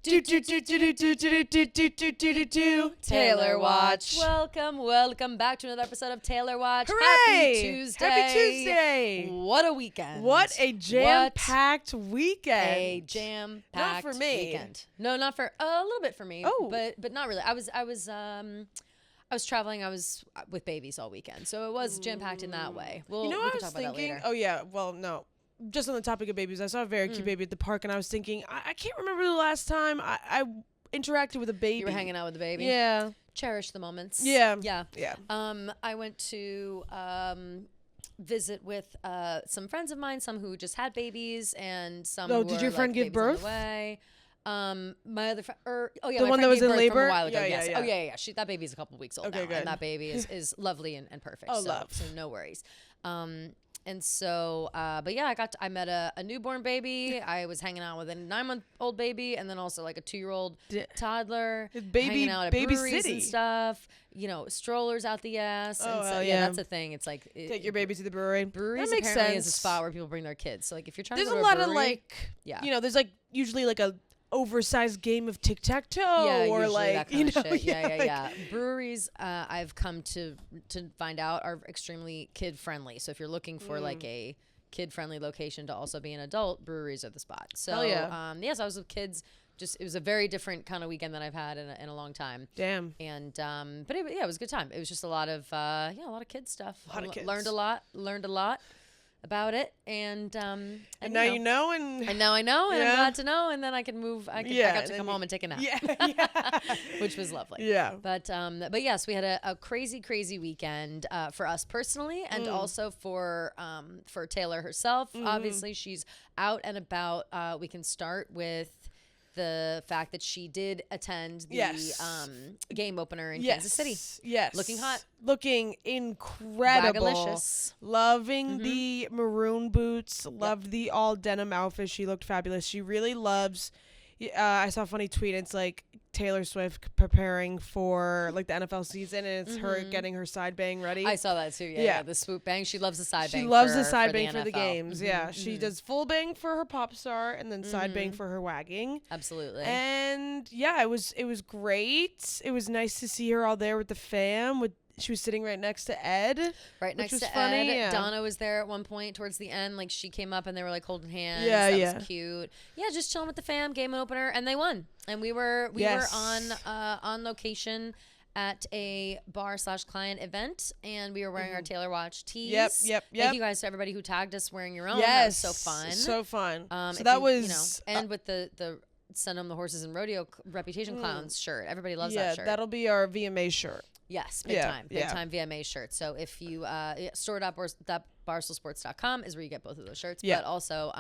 Taylor Watch. Welcome back to another episode of Taylor Watch. Hooray! Happy Tuesday. What a weekend. What a jam-packed weekend. A jam-packed Not for me. weekend. No, not for a little bit for me. Oh. But not really. I was traveling. I was with babies all weekend, so it was jam-packed in that way. We can talk about that later. Oh yeah, well no. Just on the topic of babies, I saw a very cute baby at the park, and I was thinking, I can't remember the last time I interacted with a baby. You were hanging out with the baby? Yeah. Cherish the moments. Yeah. Yeah. I went to visit with some friends of mine, some who just had babies, and some who did were, your friend give babies birth? On the way. My other friend, the my one friend that was gave in birth labor? from a while ago. Yeah, Yes. yeah. Oh yeah. That baby's a couple weeks old Okay, now, good. and that baby is lovely and perfect. Oh, so, love. So no worries. And so, but yeah, I met a newborn baby. I was hanging out with a 9-month-old baby, and then also like a 2-year-old toddler. Hanging out at baby breweries city and stuff. You know, strollers out the ass. Oh, and so, hell yeah, yeah. that's a thing. It's like Take your baby to the brewery. breweries That makes apparently sense. is a spot where people bring their kids. So like if you're trying There's to go a to lot brewery, of like, there's like usually like a oversized game of tic-tac-toe or usually like that kind of shit. yeah. Yeah. Breweries, I've come to find out, are extremely kid friendly. So if you're looking for like a kid friendly location to also be an adult, breweries are the spot. So Hell yeah. yes, I was with kids. It was a very different kind of weekend than I've had in a long time. Damn. And but it was a good time. It was just a lot of a lot of kid stuff. A lot of kids. Learned a lot about it, and now you know, and now I know, and I'm glad to know, and then I can move. I got to come home and take a nap. Yeah. Which was lovely. Yeah. But yes, we had a crazy weekend for us personally, and also for Taylor herself. Obviously, she's out and about. We can start with the fact that she did attend the game opener in Kansas City. Yes. Looking hot. Looking incredible. Wagalicious. Loving the maroon boots. Loved the all denim outfit. She looked fabulous. She really loves. I saw a funny tweet. It's like Taylor Swift preparing for like the NFL season, and it's her getting her side bang ready. I saw that too. Yeah. The swoop bang. She loves the side bang. She loves for, the side for bang the for the NFL. games. Yeah, she does full bang for her pop star, and then side bang for her wagging. Absolutely. And yeah, it was great. It was nice to see her all there with the fam. She was sitting right next to Ed. Right next to funny. Ed. Yeah. Donna was there at one point towards the end. Like she came up and they were like holding hands. Yeah, that was cute. Yeah, just chilling with the fam, game opener, and they won. And we were on location at a bar/client event, and we were wearing our Taylor Watch tees. Yep. Thank you guys to everybody who tagged us wearing your own. Yes. That was so fun. So fun. So that was and with the Send 'em the Horses and Rodeo Reputation Clowns shirt. Everybody loves that shirt. That'll be our VMA shirt. Yes, big time VMA shirt. So if you store.barstoolsports.com is where you get both of those shirts. Yeah. But also,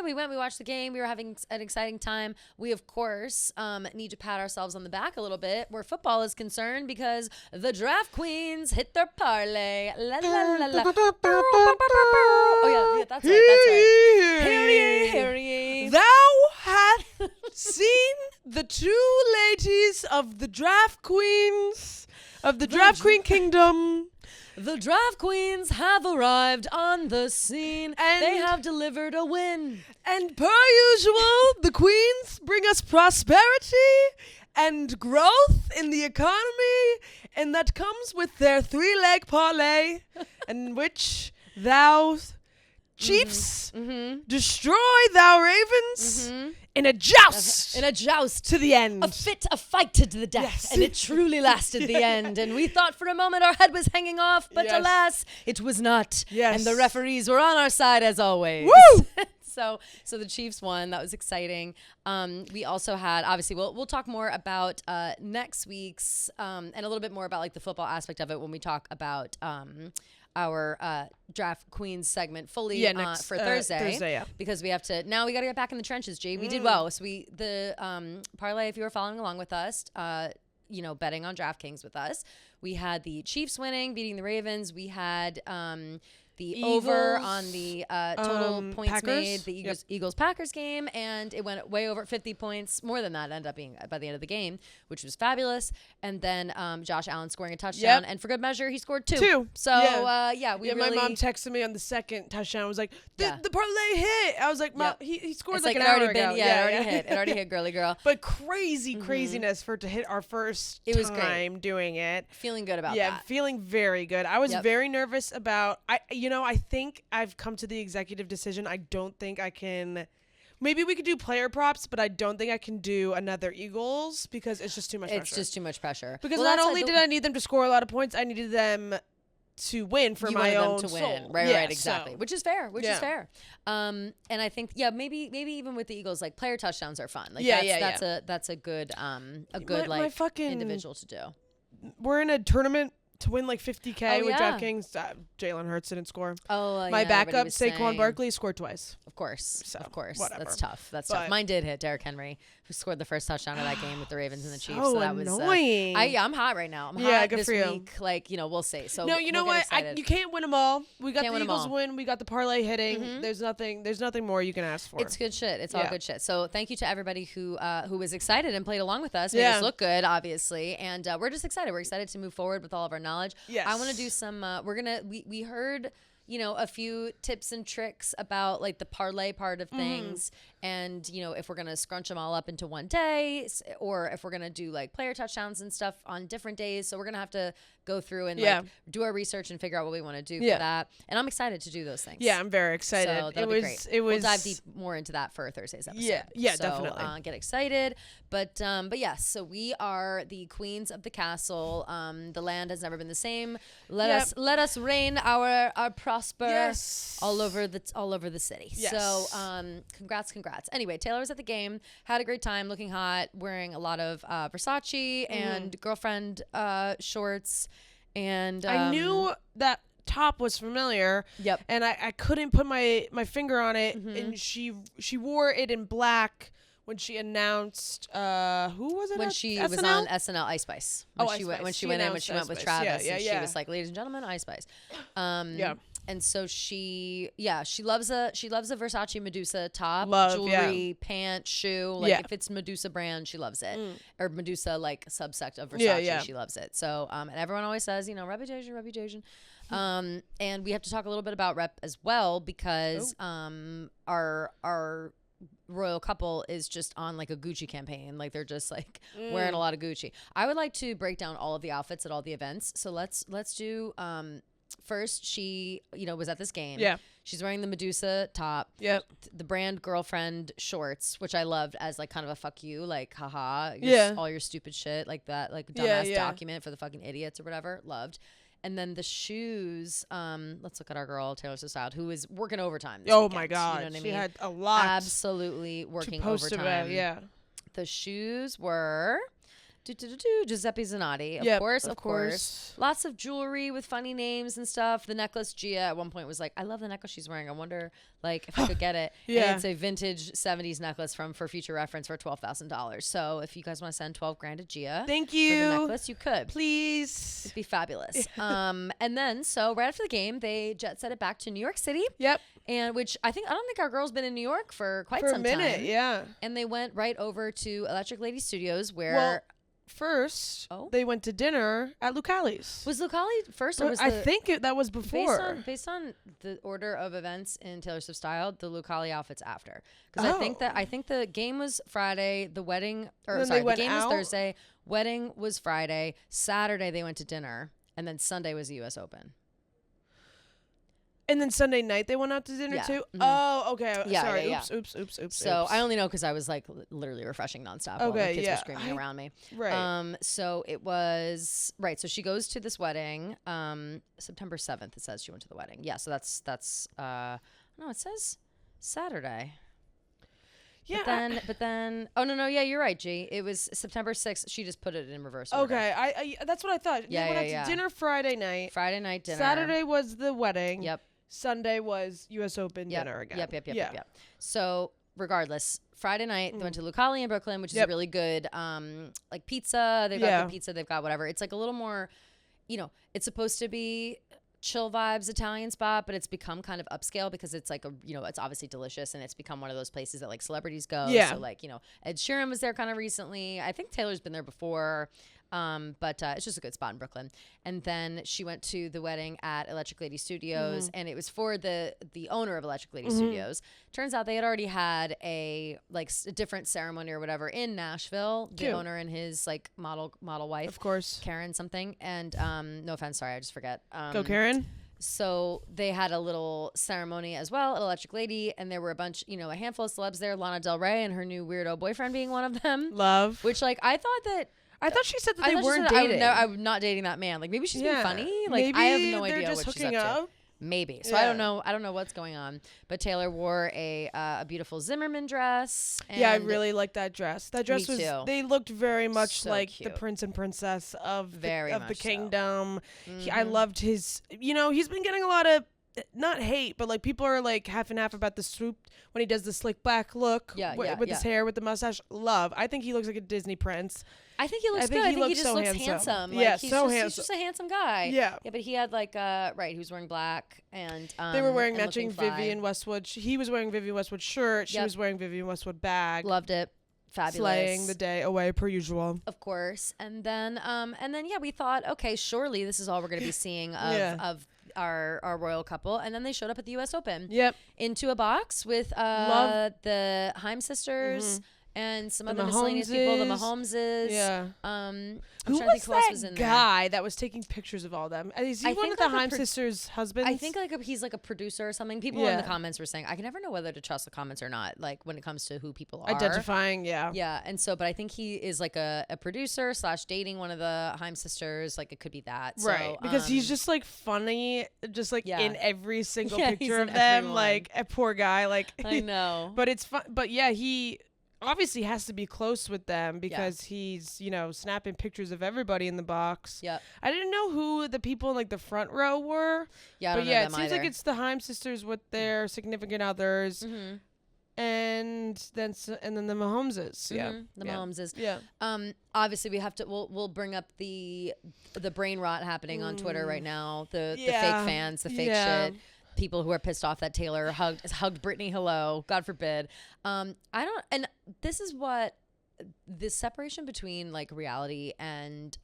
we watched the game. We were having an exciting time. We of course need to pat ourselves on the back a little bit where football is concerned, because the Draft Queens hit their parlay. La la la la. Oh yeah, that's right. Hear ye. Thou hath seen the two ladies of the Draft Queens of the Draft Queen Kingdom. The Draft Queens have arrived on the scene, and they have delivered a win. And per usual, the queens bring us prosperity and growth in the economy, and that comes with their 3-leg parlay, in which thou Chiefs destroy thou Ravens in a joust. To the end. A fight to the death. Yes. And it truly lasted the end. And we thought for a moment our head was hanging off, but alas, it was not. Yes. And the referees were on our side as always. Woo! So the Chiefs won. That was exciting. We also had, obviously, we'll talk more about next week's and a little bit more about like the football aspect of it when we talk about our Draft Queens segment fully for Thursday. Because we got to get back in the trenches, Jay. We did well. So the parlay, if you were following along with us, betting on DraftKings with us, we had the Chiefs winning, beating the Ravens. We had the Eagles, over on the total points Packers. made, the Eagles-Packers game, and it went way over 50 points. More than that ended up being by the end of the game, which was fabulous. And then Josh Allen scoring a touchdown, and for good measure, he scored two. So my mom texted me on the second touchdown. Was like, the parlay hit. I was like, Mom, he scored it's like an it hour already ago. been, it already hit. It already hit, girly girl. But craziness for it to hit our first was time great. doing it. Feeling good about Yeah, that. feeling very good. I was very nervous about. I think I've come to the executive decision. I don't think I can. Maybe we could do player props, but I don't think I can do another Eagles because it's just too much pressure. It's just too much pressure. Because not only did I need them to score a lot of points, I needed them to win for my own them to soul. win. Right, exactly. So. Which is fair. And I think maybe even with the Eagles, like player touchdowns are fun. Like that's a good my fucking individual to do. We're in a tournament to win like $50K with yeah. DraftKings. Jalen Hurts didn't score. Oh, my backup Saquon Saquon Barkley scored twice. Of course, So, of course. whatever. That's tough. That's tough. Mine did hit Derrick Henry, who scored the first touchdown of that game with the Ravens and the Chiefs. So that was annoying. I'm hot right now. I'm hot good this for you. week. Like, we'll see. So No, you know what? You can't win them all. We got the Eagles win. We got the parlay hitting. Mm-hmm. There's nothing more you can ask for. It's good shit. It's all good shit. So thank you to everybody who was excited and played along with us. Made us look good, obviously, and we're just excited. We're excited to move forward with all of our knowledge. Yes. I want to do some. We heard a few tips and tricks about like the parlay part of things, and if we're gonna scrunch them all up into one day, or if we're gonna do like player touchdowns and stuff on different days. So we're gonna have to go through and like do our research and figure out what we want to do for that. And I'm excited to do those things. Yeah, I'm very excited. So that'll be great. We'll dive deep more into that for Thursday's episode. Yeah, so, definitely. Get excited. But yes, so we are the queens of the castle. The land has never been the same. Let us reign our prosper all over the city. Yes. So congrats. Anyway, Taylor was at the game, had a great time, looking hot, wearing a lot of Versace and girlfriend shorts. And I knew that top was familiar. Yep. And I couldn't put my finger on it. And she wore it in black when she announced who was it? When she was on SNL, Ice Spice. When she went in with Travis, and she was like, "Ladies and gentlemen, Ice Spice." And so she loves a Versace Medusa top, jewelry, pant, shoe. Like if it's Medusa brand, she loves it, or Medusa like subsect of Versace, she loves it. So and everyone always says, reputation. And we have to talk a little bit about rep as well because our royal couple is just on like a Gucci campaign. Like they're just like wearing a lot of Gucci. I would like to break down all of the outfits at all the events. So let's do first, she was at this game. Yeah. She's wearing the Medusa top. Yep. The brand girlfriend shorts, which I loved as like kind of a fuck you, like haha, all your stupid shit like that, like dumbass document for the fucking idiots or whatever. Loved. And then the shoes, let's look at our girl, Taylor Swift, who is working overtime this weekend. My God. You know what I mean? She had a lot. Absolutely working overtime. The shoes were Giuseppe Zanotti. Of course. Lots of jewelry with funny names and stuff. The necklace, Gia at one point was like, I love the necklace she's wearing. I wonder like if I could get it. And it's a vintage 70s necklace for future reference for $12,000. So if you guys want to send $12,000 to Gia thank you for the necklace, you could. Please. It'd be fabulous. And then so right after the game, they jet set it back to New York City. Yep. And I don't think our girl's been in New York for quite some time. For a minute, yeah. And they went right over to Electric Lady Studios where first, they went to dinner at Lucali's. Was Lucali first, or was I think that was before. Based on the order of events in Taylor Swift style, the Lucali outfits after. Because I think the game was Friday, the wedding, the game was Thursday, wedding was Friday, Saturday they went to dinner, and then Sunday was the U.S. Open. And then Sunday night they went out to dinner too? Mm-hmm. Oh, okay. Sorry. Oops. So I only know because I was like literally refreshing nonstop while the kids were screaming around me. Right. So it was, so she goes to this wedding. September 7th, it says she went to the wedding. Yeah, so that's no, it says Saturday. Yeah. But then, oh, no, yeah, you're right, G. It was September 6th. She just put it in reverse order. Okay, I that's what I thought. Yeah, they went out to dinner Friday night. Friday night dinner. Saturday was the wedding. Yep. Sunday was U.S. Open dinner again. Yep. So regardless, Friday night they went to Lucali in Brooklyn, which is a really good like pizza. They've got good pizza. They've got whatever. It's like a little more, it's supposed to be chill vibes Italian spot, but it's become kind of upscale because it's like it's obviously delicious, and it's become one of those places that like celebrities go. Yeah. So like, Ed Sheeran was there kind of recently. I think Taylor's been there before. But it's just a good spot in Brooklyn. And then she went to the wedding at Electric Lady Studios, and it was for the owner of Electric Lady Studios. Turns out they had already had a different ceremony or whatever in Nashville. Cute. The owner and his like model wife, Of course. Karen something. And no offense, sorry, I just forget. Go Karen. So they had a little ceremony as well at Electric Lady, and there were a bunch, a handful of celebs there. Lana Del Rey and her new weirdo boyfriend being one of them. Love. Which like I thought she said that I they thought she weren't said dating. I'm not dating that man. Like maybe she's being funny. Like maybe I have no they're idea just what she's hooking up up. to. Maybe. So Yeah. I don't know what's going on. But Taylor wore a beautiful Zimmerman dress. And Yeah, I really like that dress. That dress Me was. too. They looked very much So like cute. the prince and princess of Very the much so. kingdom. I loved his. He's been getting a lot of. Not hate, but like people are like half and half about the swoop when he does the slick back look with his hair, with the mustache. Love. I think he looks like a Disney prince. I think he looks good. I think he just looks handsome. Like, Yeah, he's so He's handsome. just a handsome guy. Yeah. Yeah, but he had like he was wearing black and They were wearing and matching looking fly. Vivienne Westwood. He was wearing Vivienne Westwood shirt. She Yep. was wearing Vivienne Westwood bag. Loved it. Fabulous. Slaying the day away per usual. Of course. And then we thought, okay, surely this is all we're going to be seeing of our royal couple. And then they showed up at the US Open. Yep. Into a box with the Haim sisters and some other miscellaneous people, the Mahomeses. Yeah. Who was who else that was in guy that was taking pictures of all them? Is he I one think of the like a Haim sisters' husbands? I think he's like a producer or something. People in the comments were saying, I can never know whether to trust the comments or not, like when it comes to who people are. Identifying, yeah. Yeah, and so, but I think he is like a producer / dating one of the Haim sisters. Like it could be that. Right, So, because he's just like funny, just like Yeah. in every single Yeah, picture he's of in them. everyone. Like a poor guy, like I know. but it's fun. But yeah, he obviously has to be close with them because he's snapping pictures of everybody in the box. Yeah. I didn't know who the people in like the front row were. Yeah, I but don't know yeah, them it seems either. like it's the Haim sisters with their significant others. And then the Mahomeses. Yeah. The Mahomeses. Yeah. Obviously we have to we'll bring up the brain rot happening on Twitter right now. The fake Yeah. fans, the fake Yeah. shit. People who are pissed off that Taylor hugged Britney hello. God forbid. And this is what this separation between like reality and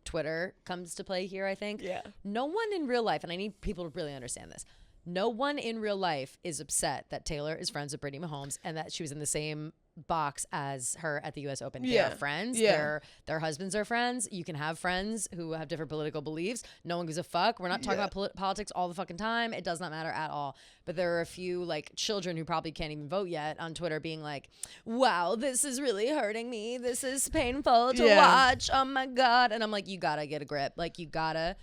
Twitter comes to play here, I think. Yeah. No one in real life, and I need people to really understand this. No one in real life is upset that Taylor is friends with Britney Mahomes and that she was in the same box as her at the US Open. Yeah. They're friends. Yeah. Their husbands are friends. You can have friends who have different political beliefs. No one gives a fuck. We're not talking about politics all the fucking time. It does not matter at all. But there are a few like children who probably can't even vote yet on Twitter being like, wow, this is really hurting me. This is painful to watch. Oh my God. And I'm like, you gotta get a grip. Like you gotta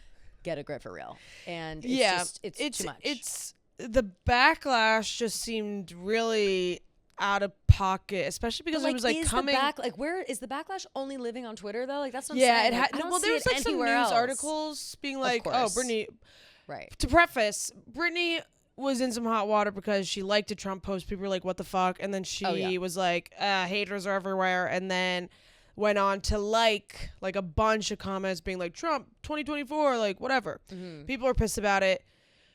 get a grip for real. And it's too much. It's the backlash just seemed really out of pocket, especially because it was like coming. Where is the backlash only living on Twitter though? Like that's what I'm Yeah, saying. it had. Well, there was like some news else. articles being like, "Oh, course. Britney." Right. To preface, Britney was in some hot water because she liked a Trump post. People were like, "What the fuck?" And then she was like, "Haters are everywhere," and then went on to like a bunch of comments being like, "Trump 2024," like whatever. People were pissed about it.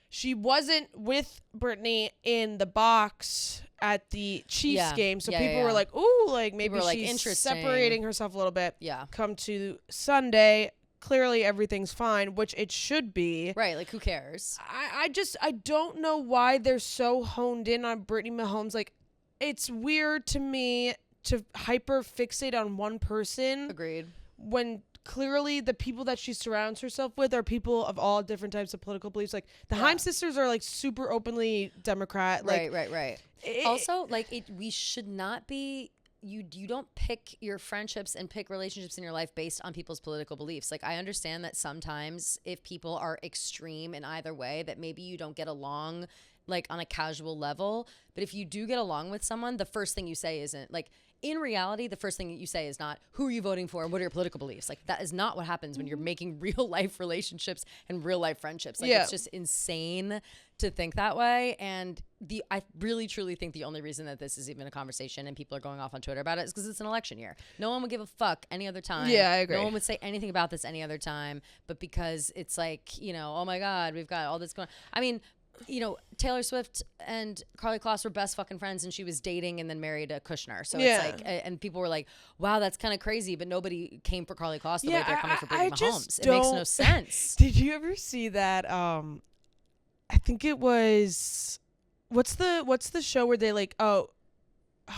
She wasn't with Britney in the box at the Chiefs game, so people were like, "Ooh, like maybe she's separating herself a little bit." Yeah. Come to Sunday, clearly everything's fine, which it should be. Right, like who cares? I don't know why they're so honed in on Britney Mahomes. Like, it's weird to me to hyper fixate on one person. Agreed. When clearly the people that she surrounds herself with are people of all different types of political beliefs. Like the Haim sisters are like super openly Democrat. Like, Right. Also, like we should not be. You don't pick your friendships and pick relationships in your life based on people's political beliefs. Like I understand that sometimes if people are extreme in either way, that maybe you don't get along like on a casual level. But if you do get along with someone, the first thing you say isn't like in reality, the first thing that you say is not who are you voting for and what are your political beliefs. Like that is not what happens when you're making real life relationships and real life friendships. Like it's just insane to think that way. And I really truly think the only reason that this is even a conversation and people are going off on Twitter about it is because it's an election year. No one would give a fuck any other time. Yeah, I agree. No one would say anything about this any other time. But because it's like, oh my God, we've got all this going on. I mean, Taylor Swift and Karlie Kloss were best fucking friends, and she was dating and then married a Kushner. So it's like, and people were like, wow, that's kind of crazy. But nobody came for Karlie Kloss the way they're coming for Brittany Mahomes. It makes no sense. Did you ever see that? I think it was, what's the show where they like, oh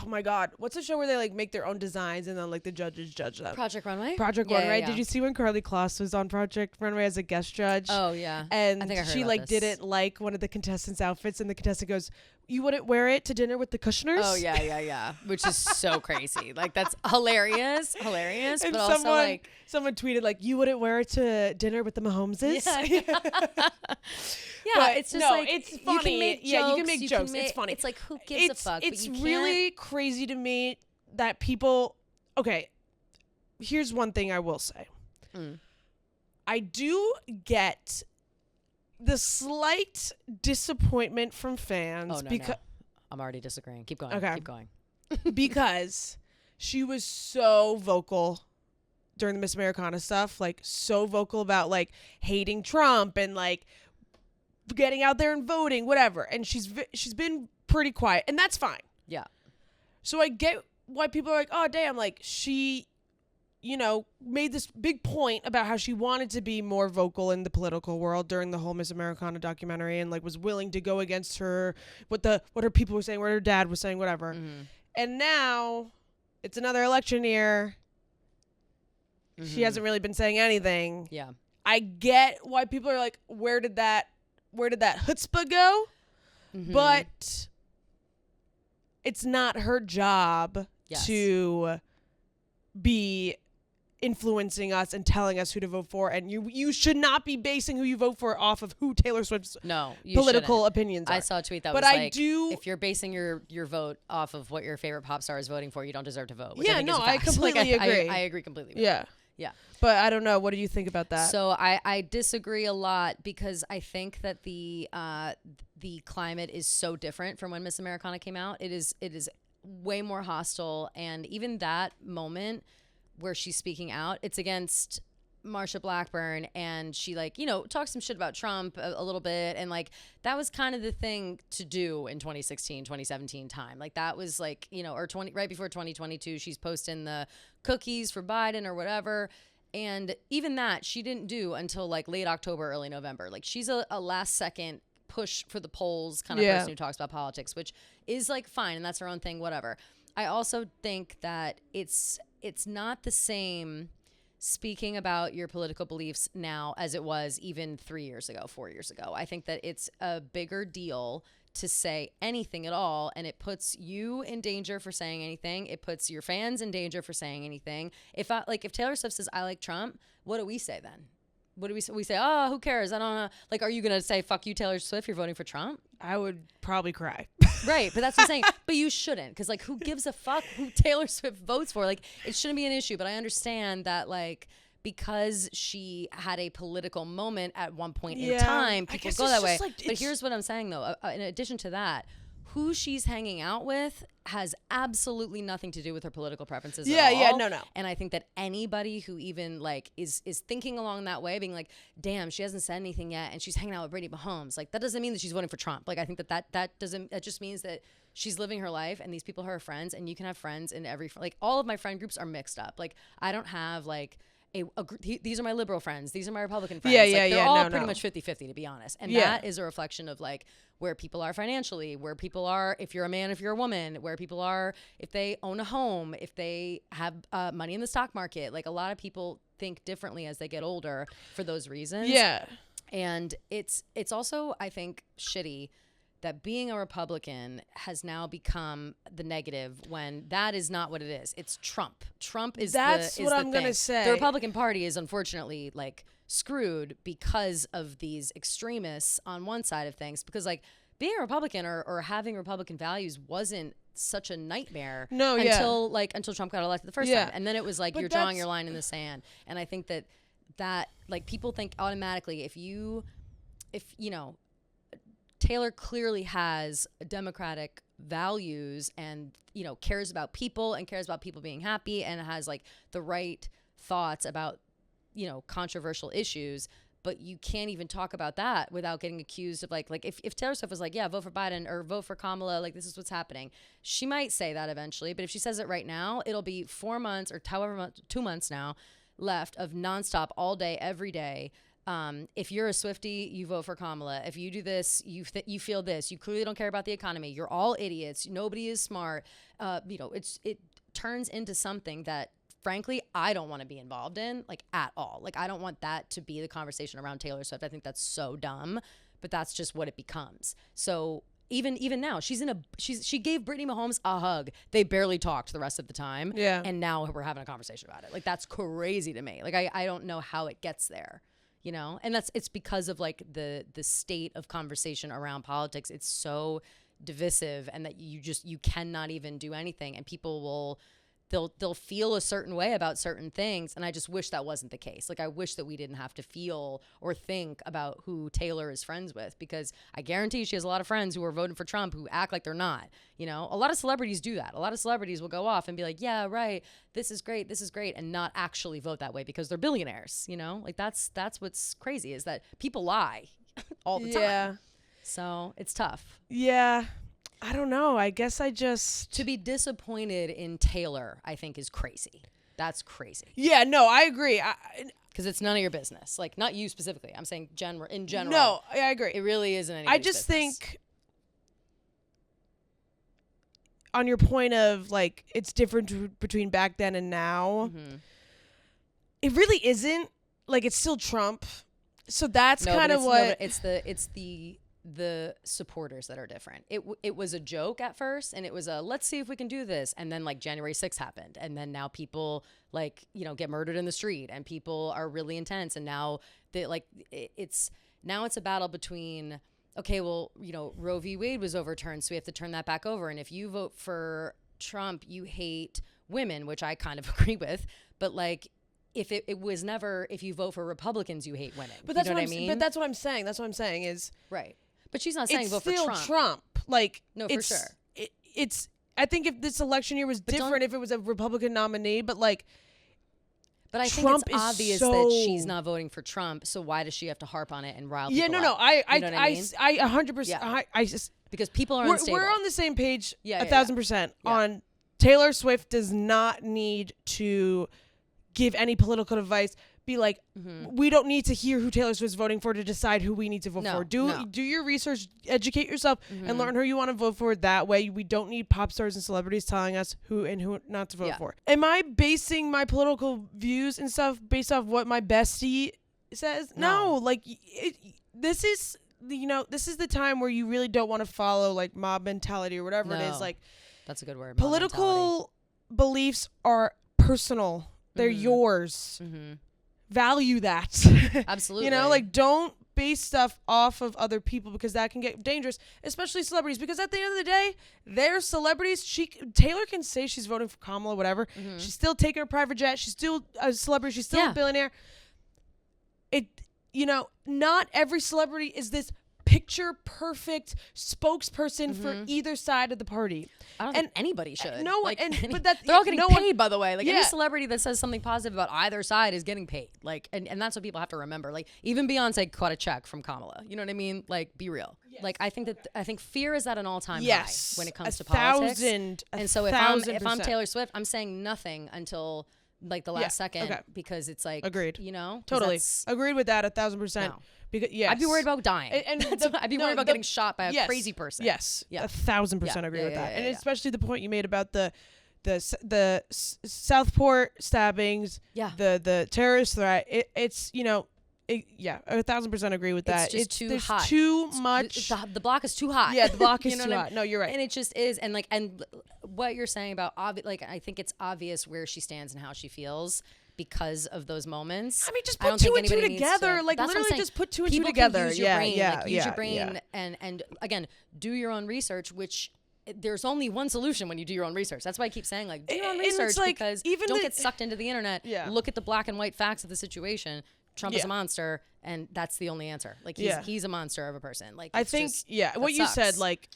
my God, what's the show where they like make their own designs and then like the judges judge them? Project Runway? Project Runway. Yeah. Did you see when Karlie Kloss was on Project Runway as a guest judge? Oh yeah. And I think I heard she about like this. didn't like one of the contestants' outfits, and the contestant goes, "You wouldn't wear it to dinner with the Kushners?" Oh yeah. Which is so crazy. Like that's hilarious. And but also like someone tweeted like, "You wouldn't wear it to dinner with the Mahomeses?" Yeah, it's just like it's funny. You can make jokes, you can make jokes. It's funny. It's like who gives a fuck? It's but you really crazy to me that people. Okay, here's one thing I will say. I do get the slight disappointment from fans. Oh no. I'm already disagreeing. Keep going. Okay. Keep going. Because she was so vocal during the Miss Americana stuff, like so vocal about like hating Trump and like getting out there and voting, whatever. And she's been pretty quiet, and that's fine. Yeah. So I get why people are like, oh damn, like she, made this big point about how she wanted to be more vocal in the political world during the whole Miss Americana documentary, and like was willing to go against what her people were saying, what her dad was saying, whatever. Mm-hmm. And now it's another election year. Mm-hmm. She hasn't really been saying anything. Yeah. I get why people are like, where did that chutzpah go? Mm-hmm. But it's not her job to be influencing us and telling us who to vote for, and you should not be basing who you vote for off of who Taylor Swift's political opinions are. I saw a tweet that was like, if you're basing your vote off of what your favorite pop star is voting for, you don't deserve to vote. Which I completely agree. I agree completely with yeah. Yeah. But I don't know. What do you think about that? So I disagree a lot because I think that the climate is so different from when Miss Americana came out. It is way more hostile, and even that moment where she's speaking out, it's against Marsha Blackburn, and she talks some shit about Trump a little bit, and like that was kind of the thing to do in 2016, 2017 time. Like that was like, right before 2022, she's posting the cookies for Biden or whatever. And even that she didn't do until like late October, early November. Like she's a last second push for the polls kind of person who talks about politics, which is like fine. And that's her own thing, whatever. I also think that it's not the same speaking about your political beliefs now as it was even 3 years ago, 4 years ago. I think that it's a bigger deal to say anything at all, and it puts you in danger for saying anything. It puts your fans in danger for saying anything. If Taylor Swift says I like Trump, what do we say then? What do we say? We say, oh, who cares? I don't know. Like, are you going to say, fuck you, Taylor Swift, you're voting for Trump? I would probably cry. Right. But that's what I'm saying. But you shouldn't. Because, like, who gives a fuck who Taylor Swift votes for? Like, it shouldn't be an issue. But I understand that, like, because she had a political moment at one point in time, people go that way. But here's what I'm saying, though. In addition to that, who she's hanging out with has absolutely nothing to do with her political preferences at all. Yeah, no. And I think that anybody who even like is thinking along that way, being like, damn, she hasn't said anything yet and she's hanging out with Brittany Mahomes, like that doesn't mean that she's voting for Trump. Like I think that just means that she's living her life and these people are her friends, and you can have friends in every, like all of my friend groups are mixed up. Like I don't have like these are my liberal friends, these are my Republican friends. They're all pretty much 50-50, to be honest. And that is a reflection of like where people are financially, where people are if you're a man, if you're a woman, where people are if they own a home, if they have money in the stock market. Like a lot of people think differently as they get older for those reasons. Yeah. And it's also, I think, shitty that being a Republican has now become the negative when that is not what it is. It's Trump. Trump is That's what I'm going to say. The Republican Party is unfortunately like screwed because of these extremists on one side of things, because like being a Republican or having Republican values wasn't such a nightmare. Until Trump got elected the first time, and then it was like you're drawing your line in the sand. And I think that like people think automatically if you know, Taylor clearly has democratic values and, you know, cares about people and cares about people being happy and has like the right thoughts about, you know, controversial issues. But you can't even talk about that without getting accused of like if Taylor Swift was like, yeah, vote for Biden or vote for Kamala, like this is what's happening. She might say that eventually, but if she says it right now, it'll be 4 months or however much, 2 months now left of nonstop all day, every day. If you're a Swiftie, you vote for Kamala. If you do this, you feel this. You clearly don't care about the economy. You're all idiots. Nobody is smart. You know, it turns into something that, frankly, I don't want to be involved in, like, at all. Like, I don't want that to be the conversation around Taylor Swift. I think that's so dumb, but that's just what it becomes. So even now, she gave Brittany Mahomes a hug. They barely talked the rest of the time. Yeah. And now we're having a conversation about it. Like, that's crazy to me. Like, I don't know how it gets there. You know, and it's because of like the state of conversation around politics. It's so divisive, and that you cannot even do anything, and people they'll feel a certain way about certain things. And I just wish that wasn't the case. Like, I wish that we didn't have to feel or think about who Taylor is friends with, because I guarantee she has a lot of friends who are voting for Trump who act like they're not. You know, a lot of celebrities do that. A lot of celebrities will go off and be like, yeah, right, this is great, and not actually vote that way because they're billionaires. You know, like that's what's crazy, is that people lie all the time. Yeah. So it's tough. Yeah. I don't know. I guess to be disappointed in Taylor, I think, is crazy. That's crazy. Yeah, no, I agree. Because it's none of your business. Like, not you specifically. I'm saying in general. No, I agree. It really isn't anybody's business. Think on your point of like it's different between back then and now. Mm-hmm. It really isn't. Like, it's still Trump. So that's kind of what it's the supporters that are different. It was a joke at first, and it was let's see if we can do this, and then like January 6th happened, and then now people like, you know, get murdered in the street, and people are really intense, and now it's a battle between, okay, well, you know, Roe v. Wade was overturned, so we have to turn that back over, and if you vote for Trump, you hate women, which I kind of agree with, but like, if it was never, if you vote for Republicans, you hate women. But that's what I mean. But that's what I'm saying. That's what I'm saying is right. But she's not saying vote for Trump. It's still Trump. Like, no, for sure. It's. I think if this election year was different, if it was a Republican nominee, but like. But I think it's obvious that she's not voting for Trump. So why does she have to harp on it and rile people up? I 100%. I just, because people are unstable. We're on the same page. 1,000% on Taylor Swift does not need to give any political advice. Be like, we don't need to hear who Taylor Swift's voting for to decide who we need to vote for. Do your research, educate yourself, and learn who you want to vote for. That way, we don't need pop stars and celebrities telling us who and who not to vote for. Am I basing my political views and stuff based off what my bestie says? No, like this is the time where you really don't want to follow like mob mentality or whatever it is. Like, that's a good word. Political beliefs are personal. They're yours. Value that. Absolutely. You know, like, don't base stuff off of other people, because that can get dangerous, especially celebrities, because at the end of the day, they're celebrities. Taylor can say she's voting for Kamala, whatever. She's still taking her private jet. She's still a celebrity. She's still a billionaire. Not every celebrity is this picture perfect spokesperson for either side of the party. I don't think anybody should. No, like, but that they're all getting paid, by the way. Like, any celebrity that says something positive about either side is getting paid. Like, and that's what people have to remember. Like, even Beyonce caught a check from Kamala. You know what I mean? Like, be real. Yes. Like, I think fear is at an all-time high when it comes to politics. And so if I'm Taylor Swift, I'm saying nothing until like the last second, because it's like, agreed. You know, totally agreed with that 1,000%. No. Because I'd be worried about dying, and I'd be worried about getting shot by a crazy person. Yes, 1,000% agree with that, and especially the point you made about the Southport stabbings, the terrorist threat. It's 1,000% agree with that. It's just too hot. Too much. The block is too hot. Yeah, the block is too hot. No, you're right. And it just is. And what you're saying about I think it's obvious where she stands and how she feels because of those moments. I mean, just put two and two together. Like, literally just put two and two together. Use your brain. Use your brain and again, do your own research, which there's only one solution when you do your own research. That's why I keep saying, like, do your own And it's research, like, because even don't get sucked into the internet. Yeah. Look at the black and white facts of the situation. Trump is a monster, and that's the only answer. Like, he's a monster of a person. Like, I think, what you sucks. said, like,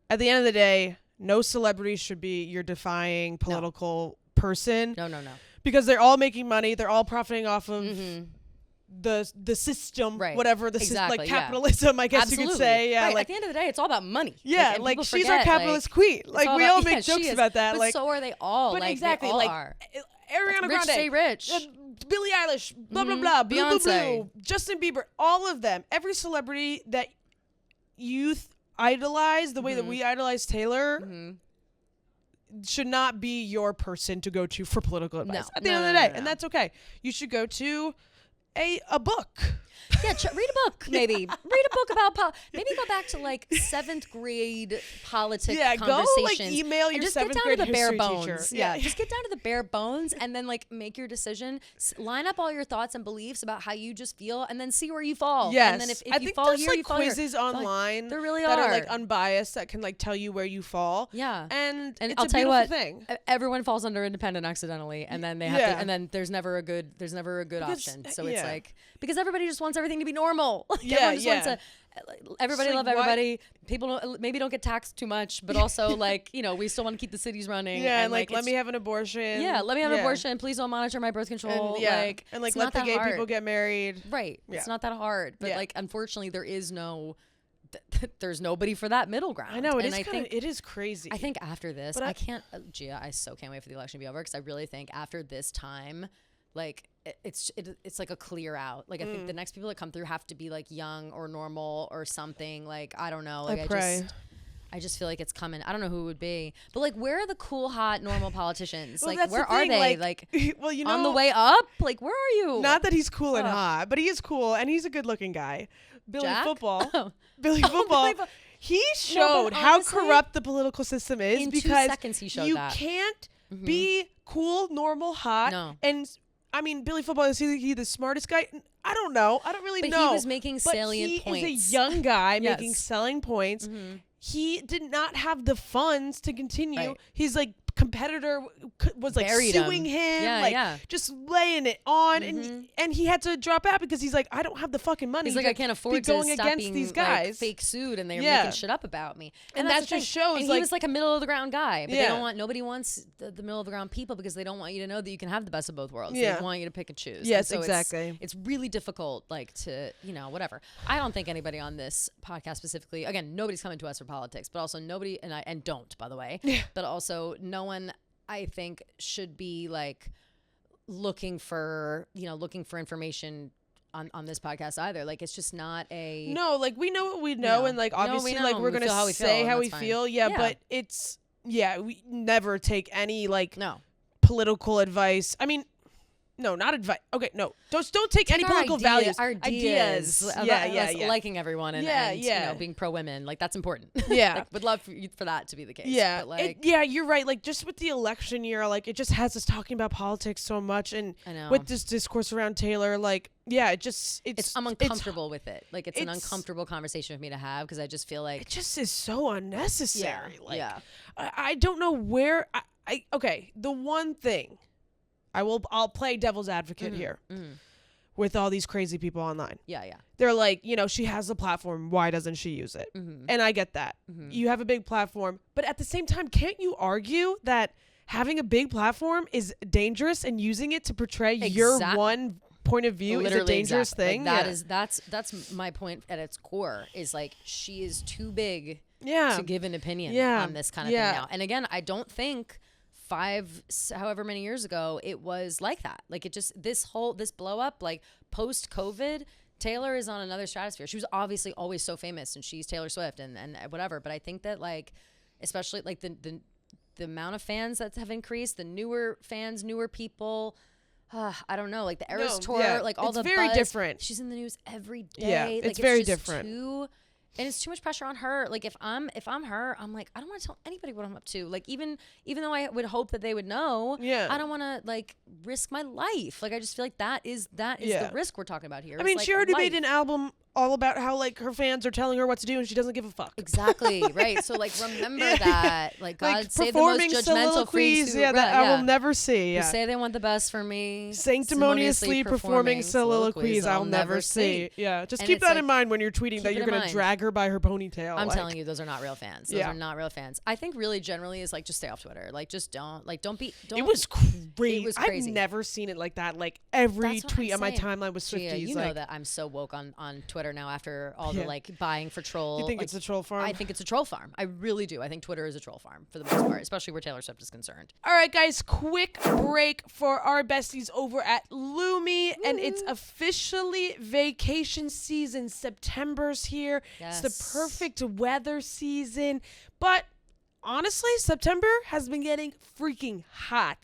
at the end of the day, no celebrity should be your defining political person. No. Because they're all making money. They're all profiting off of the system, whatever the system, like capitalism, I guess you could say. Yeah, right. like at the end of the day, it's all about money. Yeah, like she's our capitalist queen. Like we all make jokes about that. But like so are they all. But like, exactly, they all like are. Ariana rich Grande, stay rich. Billie Eilish, blah blah blah, Beyonce, blue, Justin Bieber, all of them. Every celebrity that youth idolize, the way that we idolize Taylor. Should not be your person to go to for political advice at the end of the day. And that's okay. You should go to a book. Yeah, read a book, maybe. Read a book about maybe go back to like 7th grade politics conversations. Go like email your 7th grade history teacher. Yeah, just get down to the bare bones and then like make your decision. Line up all your thoughts and beliefs about how you just feel, and then see where you fall. Yes, and then if I you think fall there's here, like you fall quizzes here. online. There really that are like unbiased that can like tell you where you fall. Yeah, and it's I'll a tell you beautiful what, thing. Everyone falls under independent accidentally, and then they have to, and then there's never a good option. So it's like, because everybody just wants everything to be normal. Everyone just wants to, everybody like, love everybody. People maybe don't get taxed too much, but also like, you know, we still want to keep the cities running. Yeah, and like let me have an abortion. Yeah, let me have an abortion. Please don't monitor my birth control. And, like let the gay people get married. Right. Yeah. It's not that hard. But like, unfortunately, there's nobody for that middle ground. I know, it is crazy. I think after this, I can't, Gia, I so can't wait for the election to be over, because I really think after this time, like it's like a clear out. Like I think the next people that come through have to be like young or normal or something. Like I don't know. Like I just feel like it's coming. I don't know who it would be, but like where are the cool, hot, normal politicians? Well, like where are they? Like well, you know, on the way up. Like where are you? Not that he's cool and hot, but he is cool and he's a good-looking guy. Billy Football. Oh. Billy Football. He showed how corrupt the political system is in because 2 seconds he showed you that. can't be cool, normal, hot, and I mean, Billy Football, is he the smartest guy? I don't know. I don't really know. But he was making salient points. He is a young guy making selling points. He did not have the funds to continue. Right. He's like competitor was like Buried suing him, just laying it on, and he had to drop out because he's like, I don't have the fucking money. He's like, I can't afford to going stop against being these guys. like, fake sued, and they're making shit up about me. And that just shows. And like, he was like a middle of the ground guy, but nobody wants the middle of the ground people, because they don't want you to know that you can have the best of both worlds. They want you to pick and choose. Yes, so exactly. It's really difficult, like to whatever. I don't think anybody on this podcast specifically. Again, nobody's coming to us for politics, but also nobody and don't, by the way. But also no one, I think, should be like looking for information on this podcast either. Like it's just not a like we know what we know, and like obviously like we're gonna say how we feel. Yeah, but it's we never take any like political advice. I mean, no, not advice. Okay, no, don't take any political values. Ideas. Liking everyone and being pro women, like that's important. Yeah, like, would love for that to be the case. Yeah, but like, you're right. Like just with the election year, like it just has us talking about politics so much, and with this discourse around Taylor, like I'm uncomfortable with it. Like it's an uncomfortable conversation for me to have, because I just feel like it just is so unnecessary. I don't know where. Okay, the one thing. I'll play devil's advocate here with all these crazy people online. Yeah. They're like, she has the platform. Why doesn't she use it? And I get that. You have a big platform. But at the same time, can't you argue that having a big platform is dangerous, and using it to portray your one point of view is a dangerous thing? Like that's my point at its core, is like she is too big to give an opinion on this kind of thing now. And again, I don't think however many years ago it was like that. Like it just, this blow up, like post COVID, Taylor is on another stratosphere. She was obviously always so famous, and she's Taylor Swift and whatever. But I think that like, especially like the amount of fans that have increased, the newer fans, newer people, I don't know, like the Eras tour, like all it's the very buzz. different. She's in the news every day. Yeah, like, it's very just different. And it's too much pressure on her. Like if I'm her, I'm like, I don't want to tell anybody what I'm up to. Like even though I would hope that they would know, I don't want to like risk my life. Like I just feel like that is the risk we're talking about here. I mean, she already made an album all about how like her fans are telling her what to do and she doesn't give a fuck. Exactly, right. So like remember that. Like God Like save the most judgmental freaks who, that I will never see. Who say they want the best for me. Sanctimoniously performing soliloquies I'll never see. Yeah, just keep that in mind when you're tweeting that you're going to drag her by her ponytail. I'm telling you, those are not real fans. Those are not real fans. I think really generally is like just stay off Twitter. Like just don't be. It was crazy. It was crazy. I've never seen it like that. Like every tweet on my timeline was Swifties. You know that I'm so woke on Twitter now after all the like buying for troll. You think it's a troll farm? I think it's a troll farm. I really do. I think Twitter is a troll farm for the most part, especially where Taylor Swift is concerned. All right, guys, quick break for our besties over at Lume, and it's officially vacation season. September's here. Yes. It's the perfect weather season, but honestly, September has been getting freaking hot.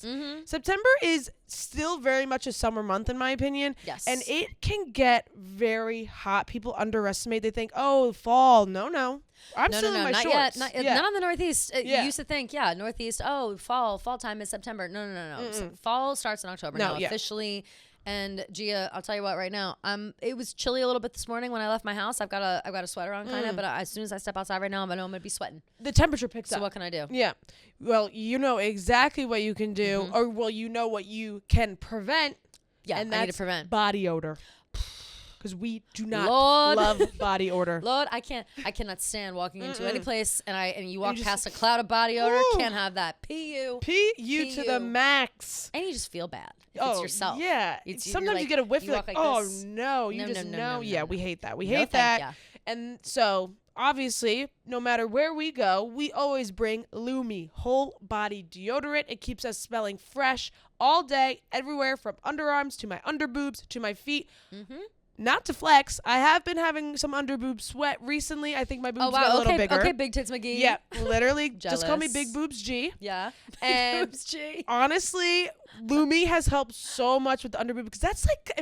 September is still very much a summer month, in my opinion. Yes. And it can get very hot. People underestimate. They think, oh, fall. No. I'm still in my not shorts. Yet. Not on the Northeast. You used to think, Northeast, fall time is September. No. So fall starts in October now, officially. And Gia, I'll tell you what, right now, it was chilly a little bit this morning when I left my house. I've got a sweater on kind of, but as soon as I step outside right now, I know I'm gonna be sweating. The temperature picks up. So what can I do? Yeah. Well, you know exactly what you can do, or you know what you can prevent. Yeah, and I need that's to prevent body odor. Because we do not Lord. love body odor. Lord, I cannot stand walking into any place and you walk past a cloud of body odor. Can't have that. PU to the max. And you just feel bad. It's yourself. Yeah. Sometimes you get a whiff. You're like, oh no, you just know. Yeah, we hate that. We hate that. And so obviously, no matter where we go, we always bring Lume whole body deodorant. It keeps us smelling fresh all day, everywhere, from underarms to my underboobs to my feet. Not to flex, I have been having some underboob sweat recently. I think my boobs got a little bigger. Okay, Big Tits McGee. Yeah, literally. Just call me Big Boobs G. Yeah. And Boobs G. Honestly, Lume has helped so much with the underboob because that's like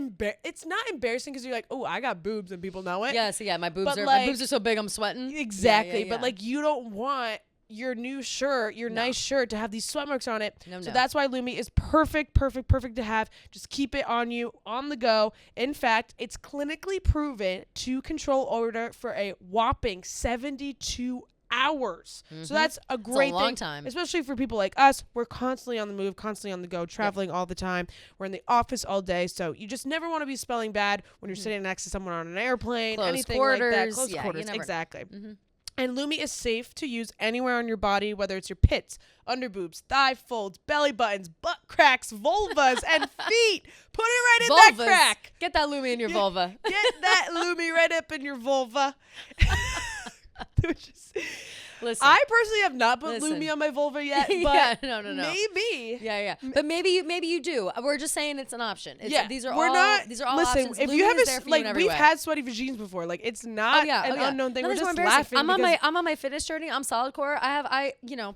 it's not embarrassing because you're like, oh, I got boobs and people know it. Yeah, so my boobs are so big I'm sweating. Exactly. But like you don't want your new shirt, nice shirt, to have these sweat marks on it. So that's why Lume is perfect to have. Just keep it on you on the go. In fact, it's clinically proven to control odor for a whopping 72 hours. So that's a great thing. Long time. Especially for people like us. We're constantly on the move, constantly on the go, traveling all the time. We're in the office all day. So you just never want to be smelling bad when you're sitting next to someone on an airplane. Anything like that. Close quarters. Exactly. And Lume is safe to use anywhere on your body, whether it's your pits, underboobs, thigh folds, belly buttons, butt cracks, vulvas, and feet. Put it right in that crack. Get that Lume in your vulva. Get that Lume right up in your vulva. Listen, I personally have not put Lume on my vulva yet, but no. Maybe. Yeah. But maybe you do. We're just saying it's an option. These are all listen, options. if Lume you have we've had sweaty vagines before. Like it's not an unknown thing. We're just laughing. I'm on my fitness journey. I'm solid core.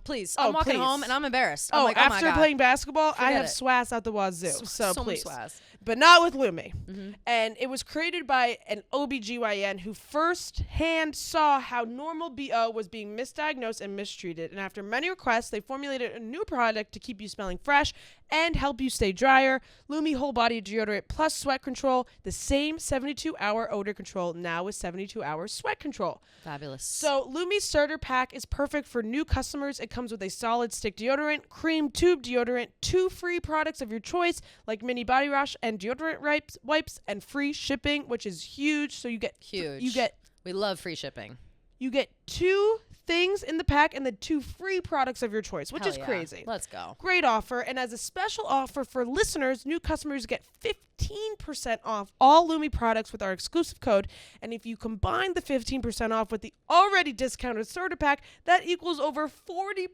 Please. I'm walking home and I'm embarrassed. I'm like, after playing basketball, I have swass out the wazoo. So please. But not with Lume. And it was created by an OBGYN who firsthand saw how normal BO was being misdiagnosed and mistreated. And after many requests, they formulated a new product to keep you smelling fresh and help you stay drier. Lume Whole Body Deodorant plus Sweat Control, the same 72-hour odor control, now with 72-hour sweat control. Fabulous. So Lume Starter Pack is perfect for new customers. It comes with a solid stick deodorant, cream tube deodorant, 2 free products of your choice, like mini body wash and deodorant wipes, and free shipping, which is huge. So you get we love free shipping. You get 2 things in the pack and the 2 free products of your choice, which is crazy. Let's go. Great offer. And as a special offer for listeners, new customers get 15% off all Lume products with our exclusive code. And if you combine the 15% off with the already discounted starter pack, that equals over 40%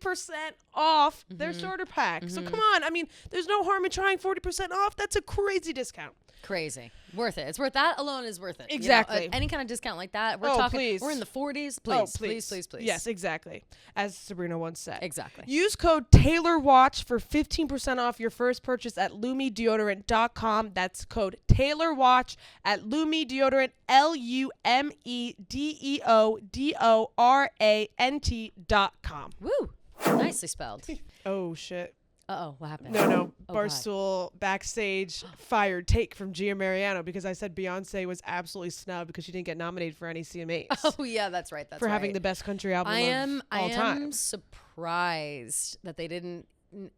off their starter pack. So come on. I mean, there's no harm in trying 40% off. That's a crazy discount. Crazy. Worth it. It's worth that alone is worth it. Exactly. You know, any kind of discount like that. We're talking, please. We're in the 40s. Please. Yes, exactly. As Sabrina once said. Exactly. Use code TaylorWatch for 15% off your first purchase at LumeDeodorant.com. That's code TaylorWatch at Lume Deodorant, LumeDeodorant.com. Woo. Nicely spelled. Oh, shit. Uh-oh, what happened? No. Oh, Barstool backstage fired Take from Gia Mariano because I said Beyonce was absolutely snubbed because she didn't get nominated for any CMAs. Oh yeah, that's right. That's for right. having the best country album of all time. I am surprised that they didn't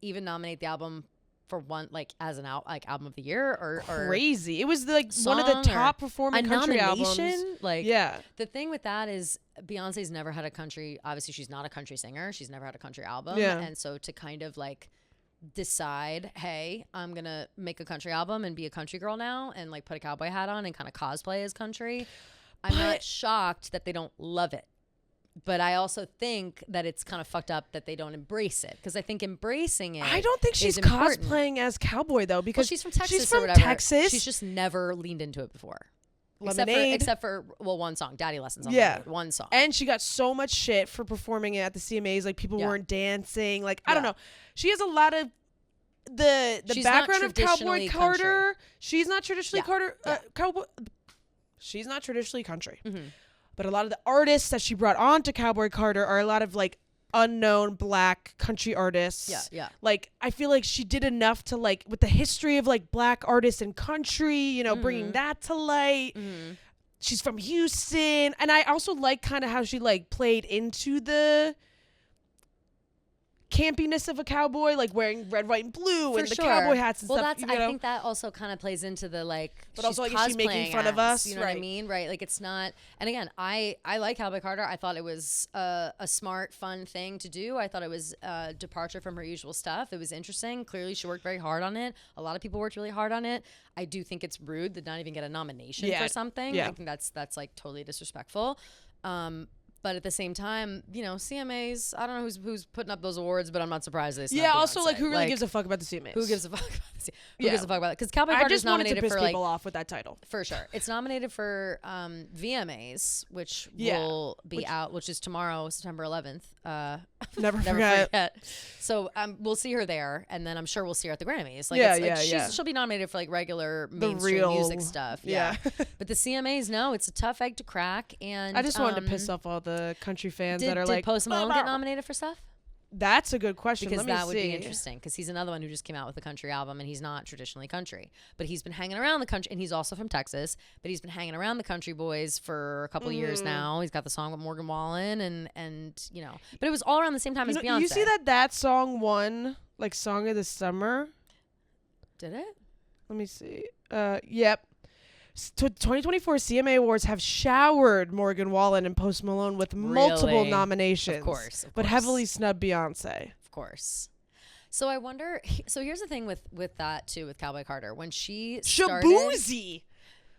even nominate the album for one, like as an album of the year or crazy. It was like one of the top performing country albums. Like, yeah. The thing with that is Beyonce's never had a country. Obviously, she's not a country singer. She's never had a country album. Yeah. And so to kind of like decide, hey, I'm gonna make a country album and be a country girl now, and like put a cowboy hat on and kind of cosplay as country. I'm not shocked that they don't love it. But I also think that it's kind of fucked up that they don't embrace it, because I think embracing it. I don't think she's cosplaying as cowboy though, because she's from Texas. She's from or whatever. Texas. She's just never leaned into it before. Lemonade. Except for one song, Daddy Lessons on Lemonade. One song. And she got so much shit for performing it at the CMAs. Like people weren't dancing. Like I don't know. She has a lot of the background of Cowboy Carter. She's not traditionally cowboy. She's not traditionally country. Mm-hmm. But a lot of the artists that she brought on to Cowboy Carter are a lot of like unknown black country artists. Yeah. Like I feel like she did enough to like with the history of like black artists in country, you know, bringing that to light. Mm-hmm. She's from Houston, and I also like kind of how she like played into the campiness of a cowboy, like wearing red, white, and blue and the cowboy hats and stuff. I think that also kind of plays into the like, but also like, is she making fun of us? You know what I mean? Right? Like it's not. And again, I like Cowboy Carter. I thought it was a smart, fun thing to do. I thought it was a departure from her usual stuff. It was interesting. Clearly, she worked very hard on it. A lot of people worked really hard on it. I do think it's rude to not even get a nomination for something. I think that's like totally disrespectful. But at the same time, you know, CMAs, I don't know who's putting up those awards, but I'm not surprised they snub Beyonce. Also, like, who really gives a fuck about the CMAs? Who gives a fuck about the Who gives a fuck about it? Because Cowboy Carter's nominated for, like... people off with that title. For sure. It's nominated for VMAs, which will be out, which is tomorrow, September 11th. Never forget. So we'll see her there, and then I'm sure we'll see her at the Grammys. Like, she'll be nominated for, like, regular mainstream music stuff. Yeah. But the CMAs, no, it's a tough egg to crack, and... I just wanted to piss off all the country fans that are like, did Post Malone get nominated for stuff? That's a good question. Because that would be interesting, because he's another one who just came out with a country album, and he's not traditionally country, but he's been hanging around the country, and he's also from Texas, but he's been hanging around the country boys for a couple of years now. He's got the song with Morgan Wallen, and you know, but it was all around the same time as Beyonce. You see that song won like Song of the Summer? Did it? Let me see. Yep. 2024 CMA Awards have showered Morgan Wallen and Post Malone with multiple nominations. Of course. But heavily snubbed Beyonce. Of course. So I wonder, so here's the thing with that too, with Cowboy Carter. When she started...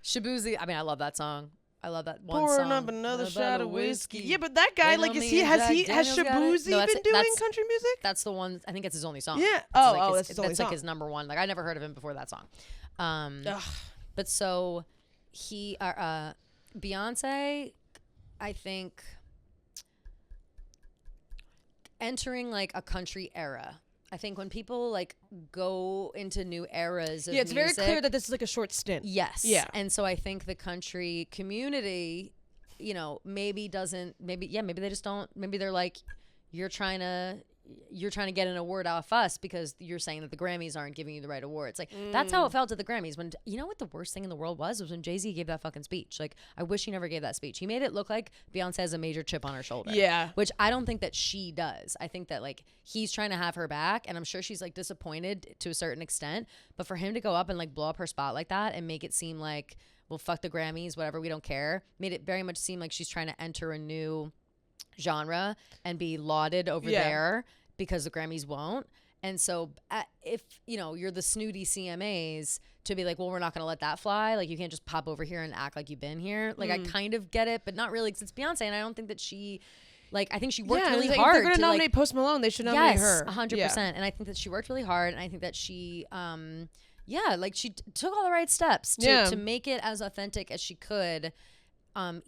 Shaboozey. I mean, I love that song. I love that one song. Pouring up another shot of whiskey. Yeah, but that guy, like, has Shaboozey been doing country music? That's the one, I think it's his only song. Yeah. That's his only song. That's like his number one. Like, I never heard of him before that song. But so Beyonce, I think, entering like a country era. I think when people like go into new eras of it's music, very clear that this is like a short stint. Yes. Yeah. And so I think the country community, you know, maybe they just don't, maybe they're like, you're trying to get an award off us because you're saying that the Grammys aren't giving you the right awards. Like, that's how it felt at the Grammys. When, you know what the worst thing in the world was when Jay-Z gave that fucking speech. Like, I wish he never gave that speech. He made it look like Beyonce has a major chip on her shoulder. Yeah. Which I don't think that she does. I think that, like, he's trying to have her back, and I'm sure she's, like, disappointed to a certain extent. But for him to go up and, like, blow up her spot like that and make it seem like, well, fuck the Grammys, whatever, we don't care, made it very much seem like she's trying to enter a new genre and be lauded over there because the Grammys won't. And so if, you know, you're the snooty CMAs to be like, well, we're not going to let that fly. Like, you can't just pop over here and act like you've been here. Like, I kind of get it, but not really, because it's Beyonce. And I don't think that she, like, I think she worked really hard. If they're going to nominate Post Malone, they should nominate her. 100%. Yeah. And I think that she worked really hard. And I think that she, like she took all the right steps to make it as authentic as she could.